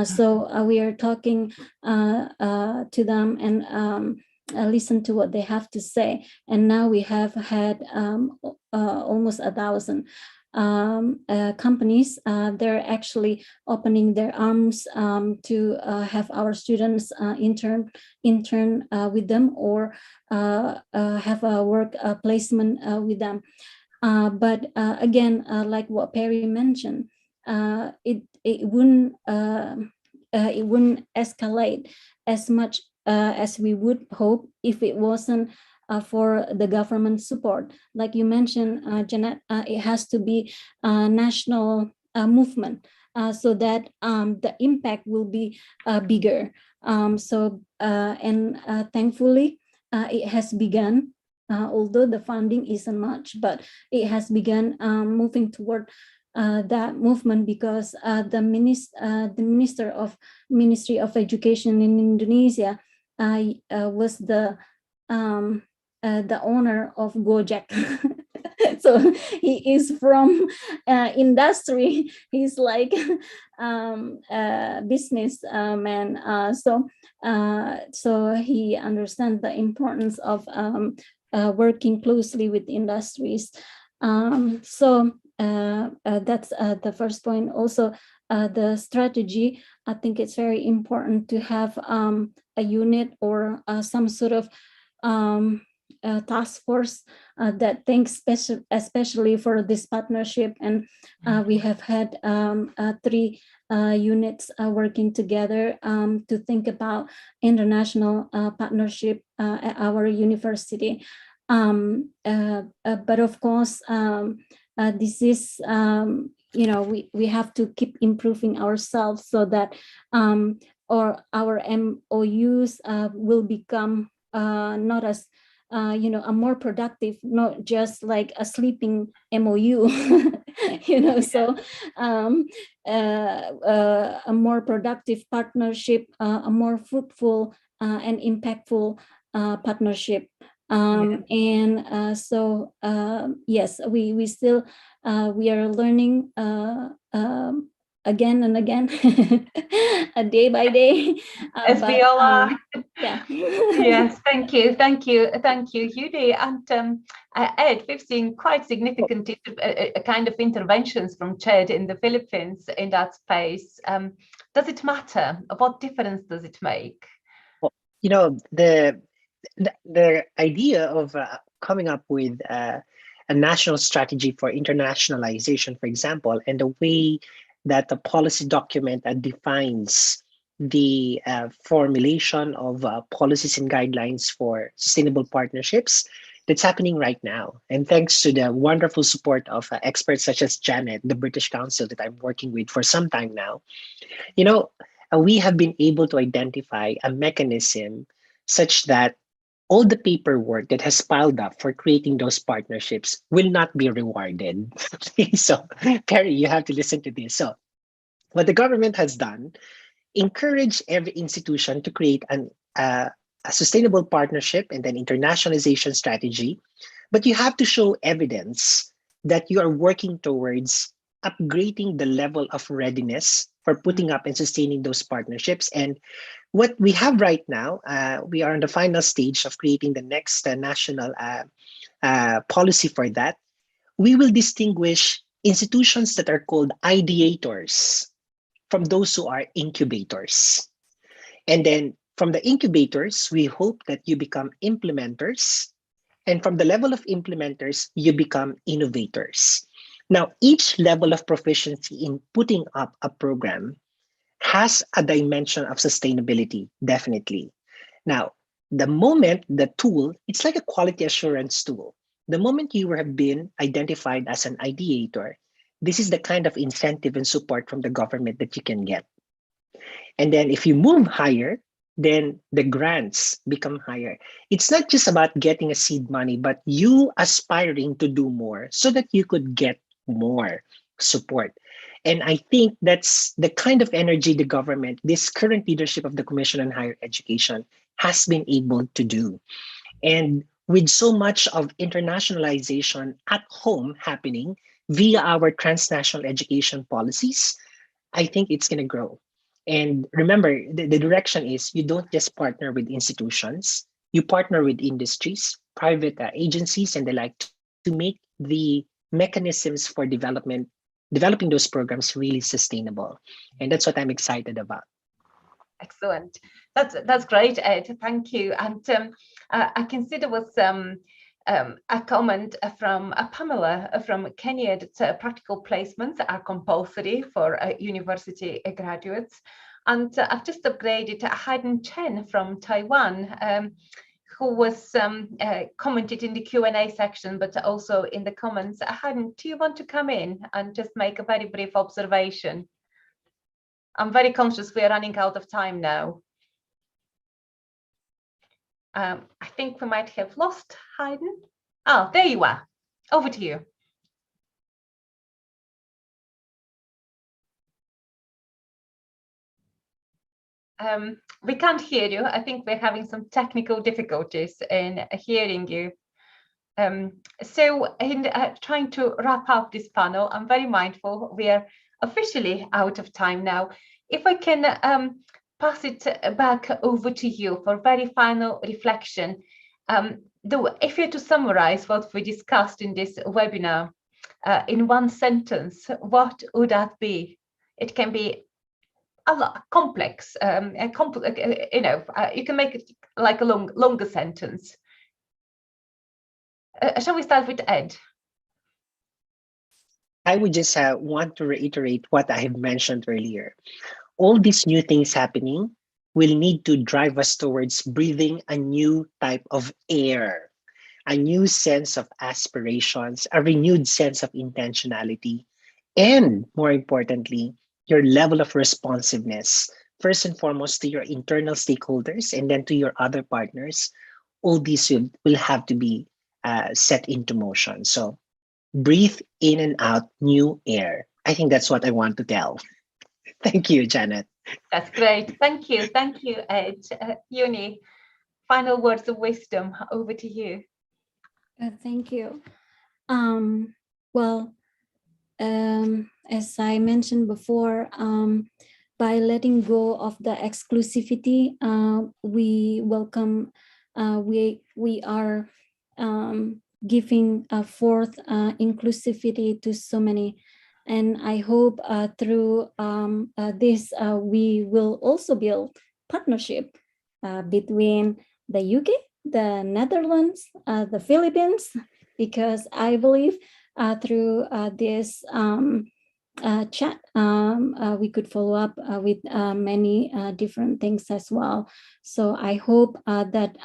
S4: So we are talking to them and listen to what they have to say. And now we have had almost 1,000 companies. They're actually opening their arms to have our students intern with them, or have a work placement with them. But again, like what Perry mentioned, it wouldn't escalate as much as we would hope if it wasn't for the government support. Like you mentioned, Janet, it has to be a national movement so that the impact will be bigger. Thankfully, it has begun, although the funding isn't much, but it has begun moving toward that movement, because the Ministry of Education in Indonesia was the owner of Gojek. So he is from industry. He's like business man. So he understands the importance of working closely with industries. That's the first point. Also, the strategy, I think it's very important to have a unit or some sort of task force that thinks especially for this partnership. And we have had 3 units working together to think about international partnership at our university. But of course, this is, we have to keep improving ourselves so that or our MOUs will become not as a more productive, not just like a sleeping MOU, so a more productive partnership, a more fruitful and impactful partnership. Yes, we still we are learning again and again, day by day.
S2: As we all are.
S4: Yeah.
S2: Yes, thank you, Yudi. And Ed, we've seen quite significant kind of interventions from CHED in the Philippines in that space. Does it matter? What difference does it make?
S5: Well, the idea of coming up with a national strategy for internationalization, for example, and the way that the policy document defines the formulation of policies and guidelines for sustainable partnerships, that's happening right now. And thanks to the wonderful support of experts such as Janet, the British Council that I'm working with for some time now, we have been able to identify a mechanism such that all the paperwork that has piled up for creating those partnerships will not be rewarded. So, Perry, you have to listen to this. So, what the government has done, encourage every institution to create a sustainable partnership and then internationalization strategy, but you have to show evidence that you are working towards upgrading the level of readiness for putting up and sustaining those partnerships. And what we have right now, we are in the final stage of creating the next national policy for that. We will distinguish institutions that are called ideators from those who are incubators. And then from the incubators, we hope that you become implementers. And from the level of implementers, you become innovators. Now, each level of proficiency in putting up a program has a dimension of sustainability, definitely. Now, the moment the tool, it's like a quality assurance tool. The moment you have been identified as an ideator, this is the kind of incentive and support from the government that you can get. And then if you move higher, then the grants become higher. It's not just about getting a seed money, but you aspiring to do more so that you could get more support. And I think that's the kind of energy the government, this current leadership of the Commission on Higher Education, has been able to do. And with so much of internationalization at home happening via our transnational education policies, I think it's going to grow. And remember, the direction is you don't just partner with institutions, you partner with industries, private agencies, and the like to make the mechanisms for developing those programs really sustainable. And that's what I'm excited about.
S2: Excellent. That's great, Ed. Thank you. And I can see there was a comment from Pamela from Kenya that practical placements are compulsory for university graduates. And I've just upgraded Hayden Chen from Taiwan, who was commented in the Q&A section, but also in the comments. Hayden, do you want to come in and just make a very brief observation? I'm very conscious we are running out of time now. I think we might have lost Hayden. Oh, there you are. Over to you. We can't hear you. I think we're having some technical difficulties in hearing you. So in trying to wrap up this panel, I'm very mindful we are officially out of time now. If I can pass it back over to you for very final reflection. If you're to summarize what we discussed in this webinar in one sentence, what would that be? It can be a lot complex, you can make it like a longer sentence. Shall we start with Ed?
S5: I would just want to reiterate what I have mentioned earlier. All these new things happening will need to drive us towards breathing a new type of air, a new sense of aspirations, a renewed sense of intentionality, and more importantly, your level of responsiveness, first and foremost to your internal stakeholders and then to your other partners. All these will have to be set into motion. So breathe in and out new air. I think that's what I want to tell. Thank you, Janet.
S2: That's great. Thank you. Thank you, Ed. Uni, final words of wisdom, over to you.
S4: Thank you. As I mentioned before, by letting go of the exclusivity, we welcome, we are giving forth inclusivity to so many. And I hope through this, we will also build partnership between the UK, the Netherlands, the Philippines, because I believe through this chat, we could follow up with many different things as well. So I hope that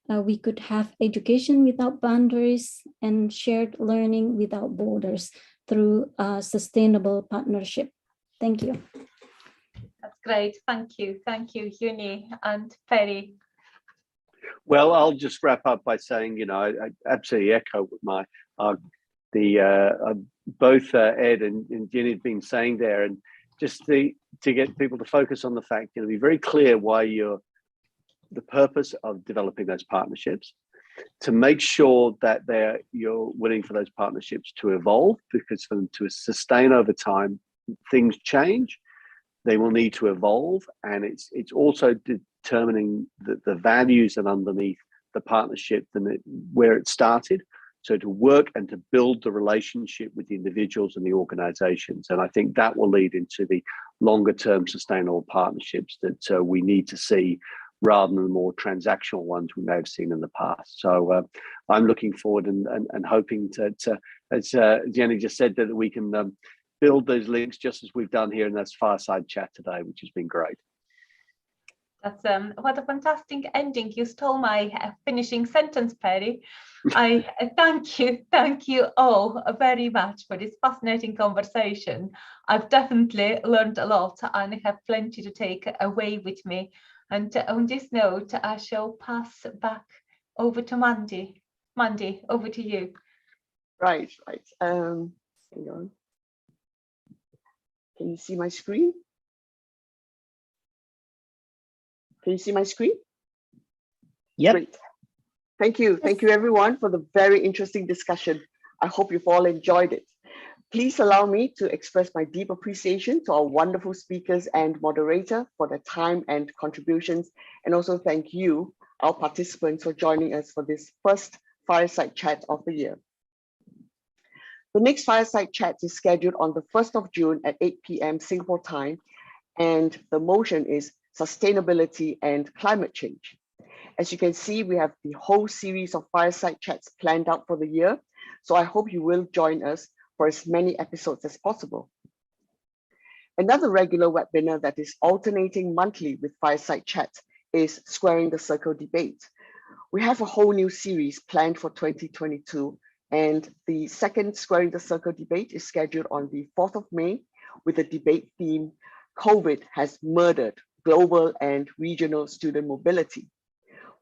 S4: we could have education without boundaries and shared learning without borders through sustainable partnership. Thank you.
S2: That's great. Thank you. Thank you, Uni and Perry.
S3: Well, I'll just wrap up by saying, I absolutely echo what my both Ed and Jenny have been saying there, and just to get people to focus on the fact, be very clear why the purpose of developing those partnerships, to make sure that you're willing for those partnerships to evolve, because for them to sustain over time, things change. They will need to evolve, and it's also determining the values and underneath the partnership and where it started. So to work and to build the relationship with the individuals and the organizations. And I think that will lead into the longer term sustainable partnerships that we need to see, rather than the more transactional ones we may have seen in the past. So I'm looking forward and hoping to, as Jenny just said, that we can build those links just as we've done here in this fireside chat today, which has been great.
S2: That's what a fantastic ending. You stole my finishing sentence, Perry. I thank you all very much for this fascinating conversation. I've definitely learned a lot and have plenty to take away with me. And on this note, I shall pass back over to Mandy. Mandy, over to you.
S1: Right. Hang on. Can you see my screen? Can you see my screen?
S5: Yep.
S1: Great. Thank you. Thank you, everyone, for the very interesting discussion. I hope you've all enjoyed it. Please allow me to express my deep appreciation to our wonderful speakers and moderator for their time and contributions, and also thank you, our participants, for joining us for this first fireside chat of the year. The next fireside chat is scheduled on the 1st of June at 8 p.m. Singapore time, and the motion is sustainability and climate change. As you can see, we have the whole series of fireside chats planned out for the year. So I hope you will join us for as many episodes as possible. Another regular webinar that is alternating monthly with fireside chats is Squaring the Circle debate. We have a whole new series planned for 2022, and the second Squaring the Circle debate is scheduled on the 4th of May with the debate theme, COVID has murdered global and regional student mobility.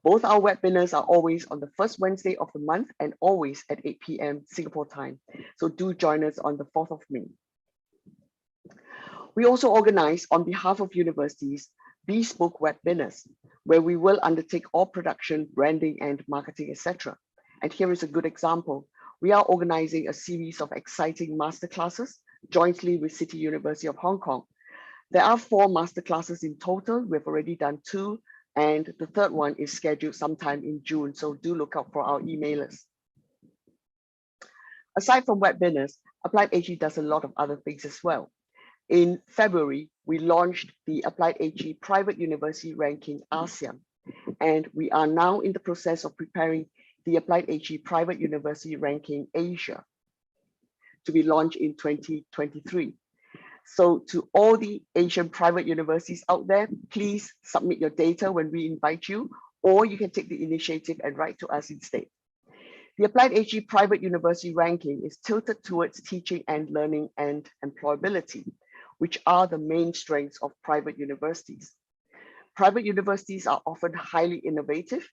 S1: Both our webinars are always on the first Wednesday of the month and always at 8 p.m. Singapore time. So do join us on the 4th of May. We also organize on behalf of universities bespoke webinars where we will undertake all production, branding, and marketing, etc. And here is a good example. We are organizing a series of exciting masterclasses jointly with City University of Hong Kong. There are 4 masterclasses in total. We've already done 2. And the third one is scheduled sometime in June, so do look out for our emailers. Aside from webinars, Applied AG does a lot of other things as well. In February, we launched the Applied AG Private University Ranking ASEAN, and we are now in the process of preparing the Applied AG Private University Ranking Asia to be launched in 2023. So to all the Asian private universities out there, please submit your data when we invite you, or you can take the initiative and write to us instead. The Applied AG Private University Ranking is tilted towards teaching and learning and employability, which are the main strengths of private universities. Private universities are often highly innovative,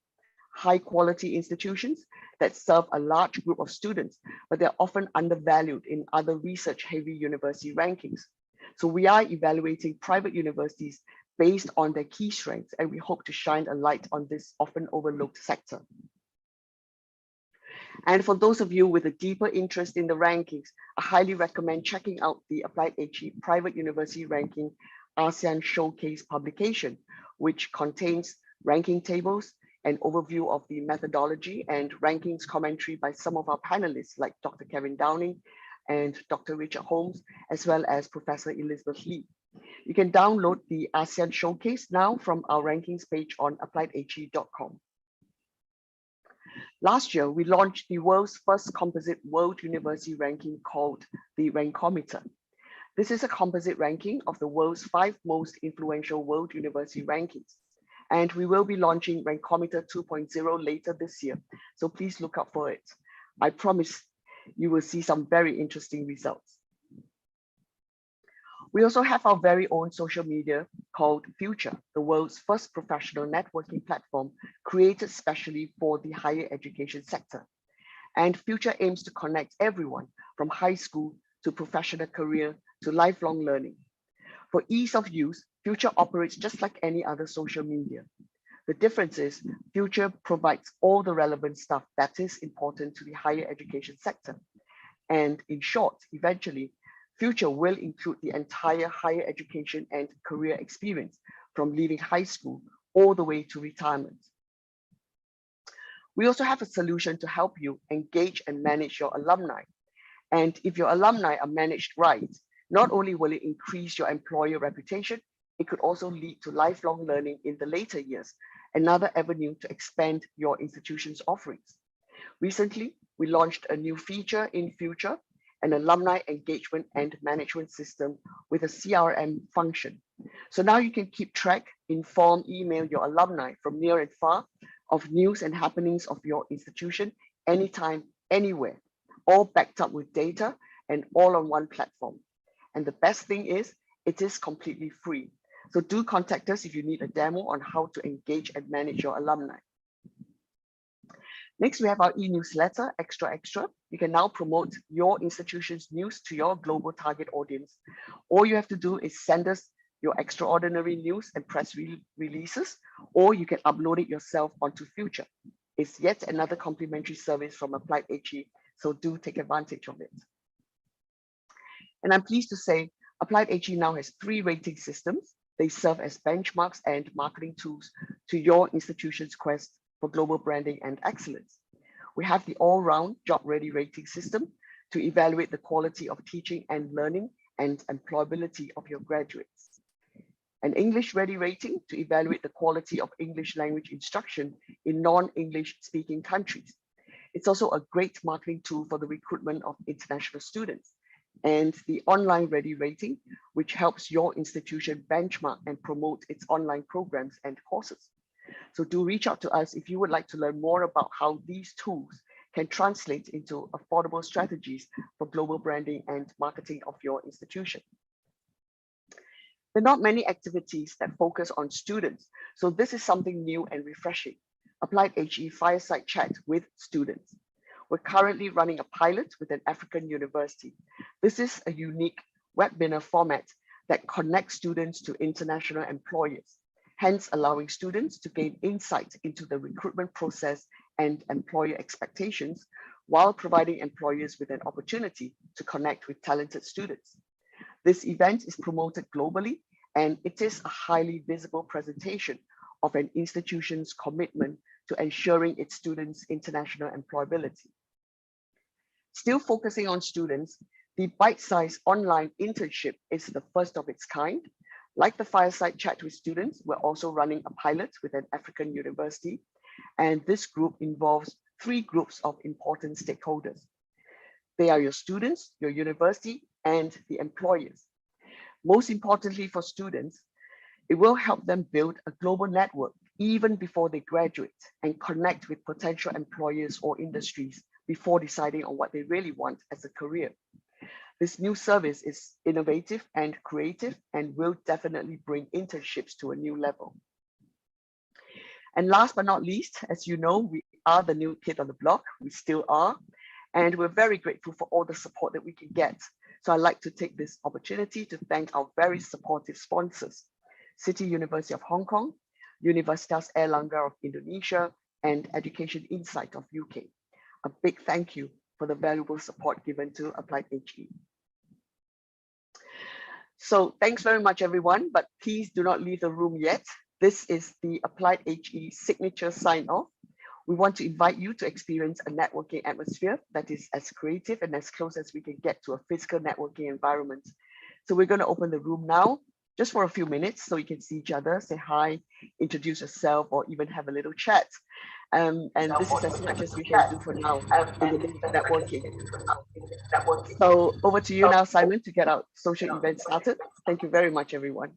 S1: high quality institutions that serve a large group of students, but they're often undervalued in other research heavy university rankings. So we are evaluating private universities based on their key strengths, and we hope to shine a light on this often overlooked sector. And for those of you with a deeper interest in the rankings, I highly recommend checking out the Applied AG Private University Ranking ASEAN Showcase publication, which contains ranking tables, an overview of the methodology, and rankings commentary by some of our panelists like Dr. Kevin Downing and Dr. Richard Holmes, as well as Professor Elizabeth Lee. You can download the ASEAN Showcase now from our rankings page on appliedag.com. Last year, we launched the world's first composite world university ranking called the Rankometer. This is a composite ranking of the world's 5 most influential world university rankings. And we will be launching Rankometer 2.0 later this year, so please look out for it. I promise you will see some very interesting results. We also have our very own social media called Future, the world's first professional networking platform created specially for the higher education sector. And Future aims to connect everyone from high school to professional career to lifelong learning. For ease of use, Future operates just like any other social media. The difference is Future provides all the relevant stuff that is important to the higher education sector. And in short, eventually, Future will include the entire higher education and career experience from leaving high school all the way to retirement. We also have a solution to help you engage and manage your alumni. And if your alumni are managed right, not only will it increase your employer reputation, it could also lead to lifelong learning in the later years, another avenue to expand your institution's offerings. Recently, we launched a new feature in Future, an alumni engagement and management system with a CRM function. So now you can keep track, inform, email your alumni from near and far of news and happenings of your institution anytime, anywhere, all backed up with data and all on one platform. And the best thing is, it is completely free. So do contact us if you need a demo on how to engage and manage your alumni. Next, we have our e-newsletter, Extra Extra. You can now promote your institution's news to your global target audience. All you have to do is send us your extraordinary news and press releases, or you can upload it yourself onto Future. It's yet another complimentary service from Applied AG, so do take advantage of it. And I'm pleased to say Applied AG now has 3 rating systems. They serve as benchmarks and marketing tools to your institution's quest for global branding and excellence. We have the all-round job-ready rating system to evaluate the quality of teaching and learning and employability of your graduates. an English Ready rating to evaluate the quality of English language instruction in non-English speaking countries. It's also a great marketing tool for the recruitment of international students, and the Online Ready rating, which helps your institution benchmark and promote its online programs and courses. So do reach out to us if you would like to learn more about how these tools can translate into affordable strategies for global branding and marketing of your institution. There are not many activities that focus on students, so this is something new and refreshing. Applied HE Fireside Chat with students. We're currently running a pilot with an African university. This is a unique webinar format that connects students to international employers, hence allowing students to gain insight into the recruitment process and employer expectations, while providing employers with an opportunity to connect with talented students. This event is promoted globally, and it is a highly visible presentation of an institution's commitment to ensuring its students' international employability. Still focusing on students, the bite-sized online internship is the first of its kind. Like the Fireside Chat with students, we're also running a pilot with an African university, and this group involves 3 groups of important stakeholders. They are your students, your university, and the employers. Most importantly for students, it will help them build a global network even before they graduate and connect with potential employers or industries before deciding on what they really want as a career. This new service is innovative and creative and will definitely bring internships to a new level. And last but not least, as you know, we are the new kid on the block. We still are. And we're very grateful for all the support that we can get. So I'd like to take this opportunity to thank our very supportive sponsors, City University of Hong Kong, Universitas Airlangga of Indonesia, and Education Insight of UK. A big thank you for the valuable support given to Applied HE. So thanks very much, everyone, but please do not leave the room yet. This is the Applied HE signature sign-off. We want to invite you to experience a networking atmosphere that is as creative and as close as we can get to a physical networking environment. So we're going to open the room now, just for a few minutes, so you can see each other, say hi, introduce yourself, or even have a little chat. And this is as much as we can do for now in the networking. So over to you now, Simon, to get our social event started. Thank you very much, everyone.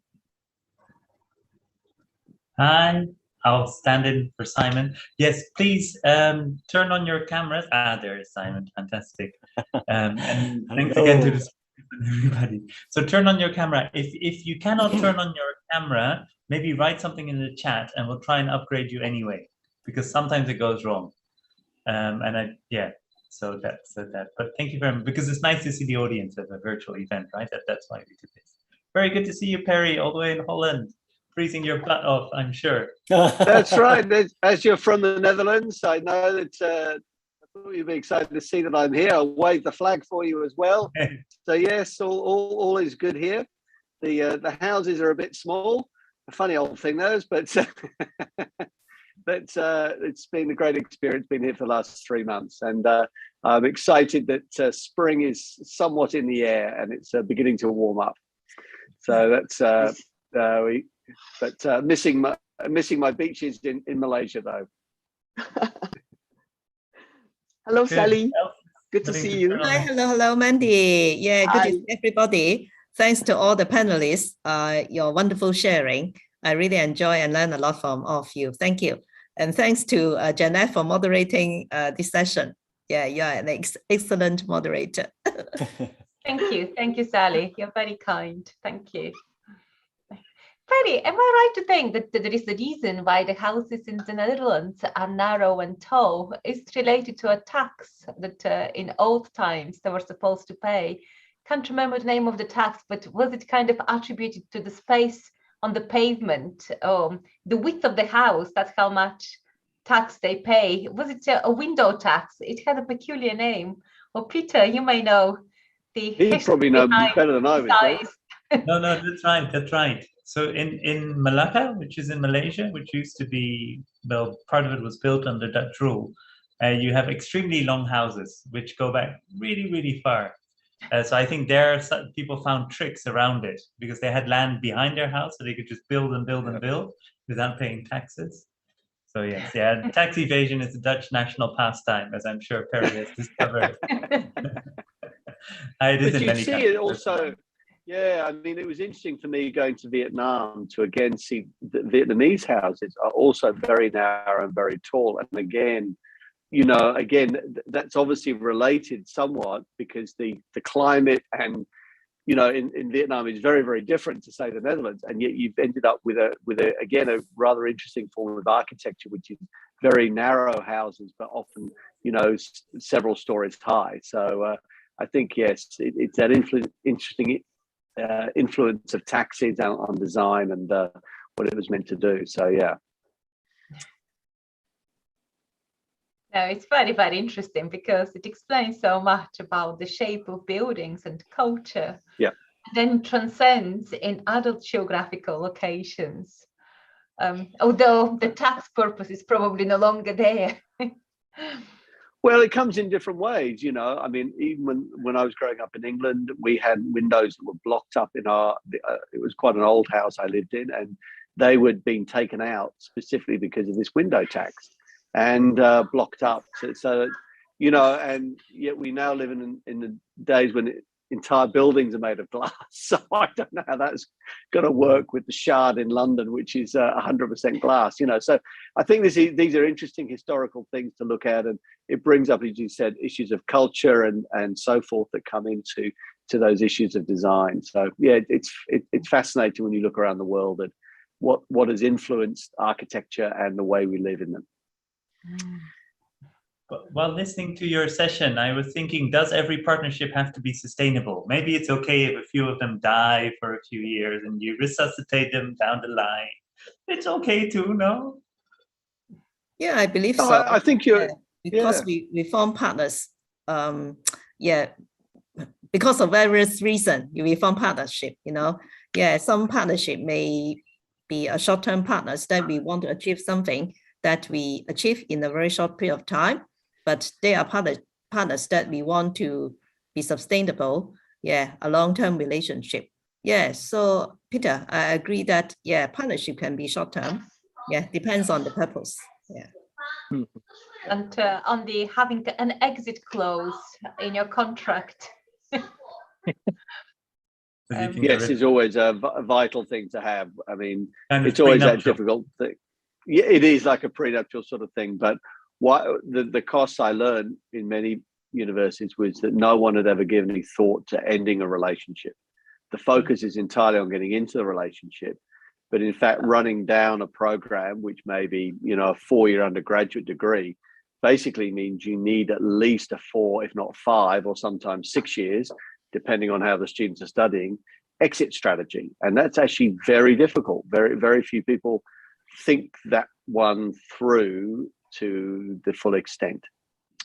S7: Hi, I'll stand in for Simon. Yes, please turn on your cameras. There is Simon, fantastic. And thanks again to everybody. So turn on your camera. If you cannot turn on your camera, maybe write something in the chat and we'll try and upgrade you anyway, because sometimes it goes wrong. So that's that. But thank you very much, because it's nice to see the audience at a virtual event, right? That's why we did this. Very good to see you, Perry, all the way in Holland. Freezing your butt off, I'm sure.
S3: That's right. As you're from the Netherlands, I know that I thought you'd be excited to see that I'm here. I'll wave the flag for you as well. So yes, all is good here. The houses are a bit small. A funny old thing, those, but it's been a great experience being here for the last 3 months, and I'm excited that spring is somewhat in the air and it's beginning to warm up. So that's missing my beaches in Malaysia though.
S1: Hello, Sally. Good to see you.
S8: Hi, hello, Mandy. Yeah, good to see everybody. Thanks to all the panelists, your wonderful sharing. I really enjoy and learn a lot from all of you. Thank you. And thanks to Janet for moderating this session. Yeah, you're an excellent moderator.
S2: Thank you, Sally. You're very kind. Thank you. Perry, am I right to think that there is a reason why the houses in the Netherlands are narrow and tall? Is it related to a tax that in old times they were supposed to pay? Can't remember the name of the tax, but was it kind of attributed to the space on the pavement, the width of the house? That's how much tax they pay. Was it a window tax? It had a peculiar name. Well, Peter, you may know the history.
S3: You probably know better than I would.
S7: No, that's right. So in Malacca, which is in Malaysia, which used to be, well, part of it was built under Dutch rule, you have extremely long houses, which go back really, really far. So I think there people found tricks around it because they had land behind their house, so they could just build and build and build without paying taxes. So yes, yeah, tax evasion is a Dutch national pastime, as I'm sure Perry has discovered. It is
S3: But
S7: in
S3: you
S7: many
S3: see
S7: countries.
S3: it also. Yeah, I mean, it was interesting for me going to Vietnam to again see the Vietnamese houses are also very narrow and very tall. And again, you know, that's obviously related somewhat because the climate and, you know, in Vietnam is very, very different to say the Netherlands. And yet you've ended up with a rather interesting form of architecture, which is very narrow houses, but often, you know, several stories high. So I think, yes, it's that interesting influence of taxis on design and what it was meant to do. So yeah.
S2: No, it's very, very interesting because it explains so much about the shape of buildings and culture.
S3: Yeah.
S2: And then transcends in other geographical locations. Although the tax purpose is probably no longer there.
S3: Well, it comes in different ways, you know. I mean, even when I was growing up in England, we had windows that were blocked up in it was quite an old house I lived in, and they were being taken out specifically because of this window tax and blocked up. So, you know, and yet we now live in the days when entire buildings are made of glass. So I don't know how that's going to work with the Shard in London, which is 100% glass, you know. So I think these are interesting historical things to look at, and it brings up, as you said, issues of culture and so forth that come into those issues of design. So yeah, it's fascinating when you look around the world at what has influenced architecture and the way we live in them.
S7: While listening to your session, I was thinking, does every partnership have to be sustainable? Maybe it's okay if a few of them die for a few years and you resuscitate them down the line. It's okay too, no?
S8: Yeah, I believe
S3: No,
S8: so.
S3: I think you're...
S8: Because we form partners. Because of various reasons, we form partnership, you know. Yeah, some partnership may be a short-term partners that we want to achieve something that we achieve in a very short period of time, but they are partners that we want to be sustainable, a long-term relationship. Yeah, so Peter, I agree that, partnership can be short-term. Yeah, depends on the purpose. Yeah.
S2: And on the having an exit clause in your contract.
S3: Yes, it's always a vital thing to have. I mean,
S7: and
S3: it's always that difficult thing. Yeah, it is like a prenuptial sort of thing. But what the costs I learned in many universities was that no one had ever given any thought to ending a relationship. The focus is entirely on getting into the relationship. But in fact, running down a program, which may be, you know, a 4-year undergraduate degree, basically means you need at least a 4, if not 5, or sometimes 6 years, depending on how the students are studying, exit strategy. And that's actually very difficult. Very, very few people think that one through to the full extent.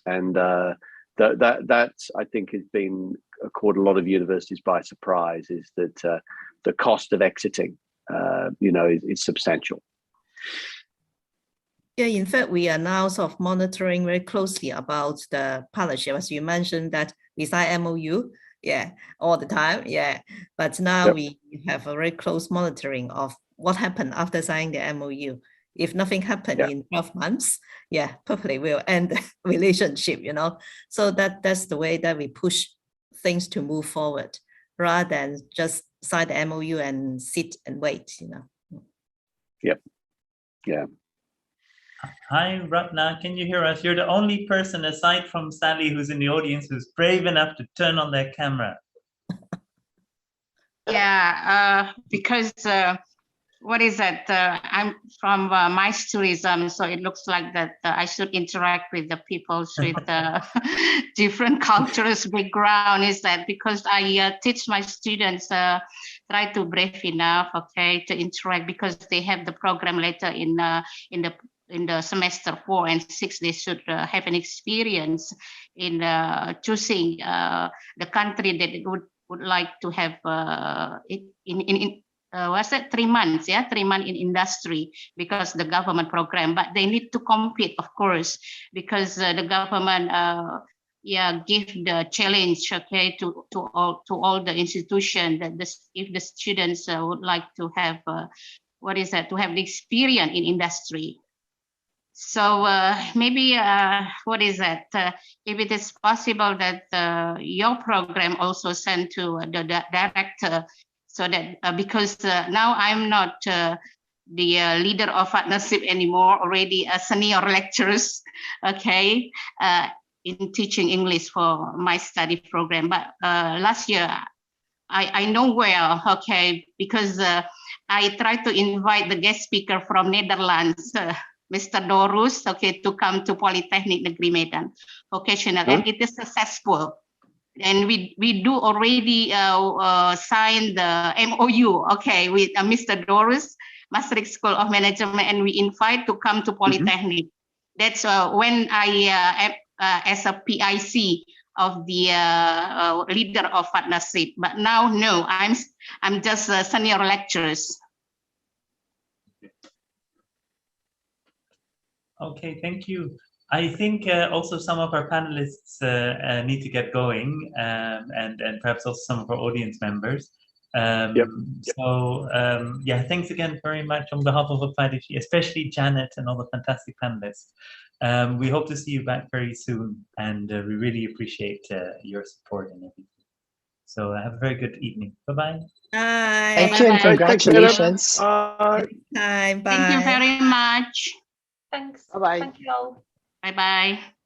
S3: And that I think has been caught a lot of universities by surprise, is that the cost of exiting, you know, is substantial.
S8: Yeah, in fact, we are now sort of monitoring very closely about the partnership, as you mentioned, that we sign MOU, all the time, But now we have a very close monitoring of what happened after signing the MOU. If nothing happened in 12 months, probably we'll end the relationship, you know. So that's the way that we push things to move forward, rather than just sign the MOU and sit and wait, you know.
S3: Yep. Yeah.
S7: Hi, Ratna, can you hear us? You're the only person aside from Sally who's in the audience who's brave enough to turn on their camera.
S6: Yeah, because what is that? I'm from MICE tourism, so it looks like that I should interact with the people with different cultures background. Is that because I teach my students try to brave enough, to interact, because they have the program later in the semester 4 and 6. They should have an experience in choosing the country that they would like to have what's that, 3 months, 3 months in industry, because the government program, but they need to compete, of course, because the government give the challenge, okay, to all the institution that if the students would like to have to have the experience in industry. So maybe if it is possible that your program also send to the director, so that because now I'm not the leader of partnership anymore, already a senior lecturers, okay, in teaching English for my study program. But last year, I know well, okay, because I tried to invite the guest speaker from Netherlands, Mr. Dorus, okay, to come to Polytechnic Negeri Medan vocational, and it is successful. And we do already sign the MOU, okay, with Mr. Dorus, Maastricht School of Management, and we invite to come to Polytechnic. That's when I as a PIC of the leader of partnership. But now, no, I'm just a senior lecturers.
S7: Okay, thank you. I think also some of our panelists need to get going, and perhaps also some of our audience members. So yeah, thanks again very much on behalf of Applied HE, especially Janet and all the fantastic panelists. We hope to see you back very soon, and we really appreciate your support and everything. So have a very good evening. Bye-bye.
S8: Bye.
S5: Thank you and congratulations.
S8: Bye.
S6: Thank you very much.
S2: Thanks.
S1: Bye-bye.
S2: Thank you all.
S6: Bye-bye.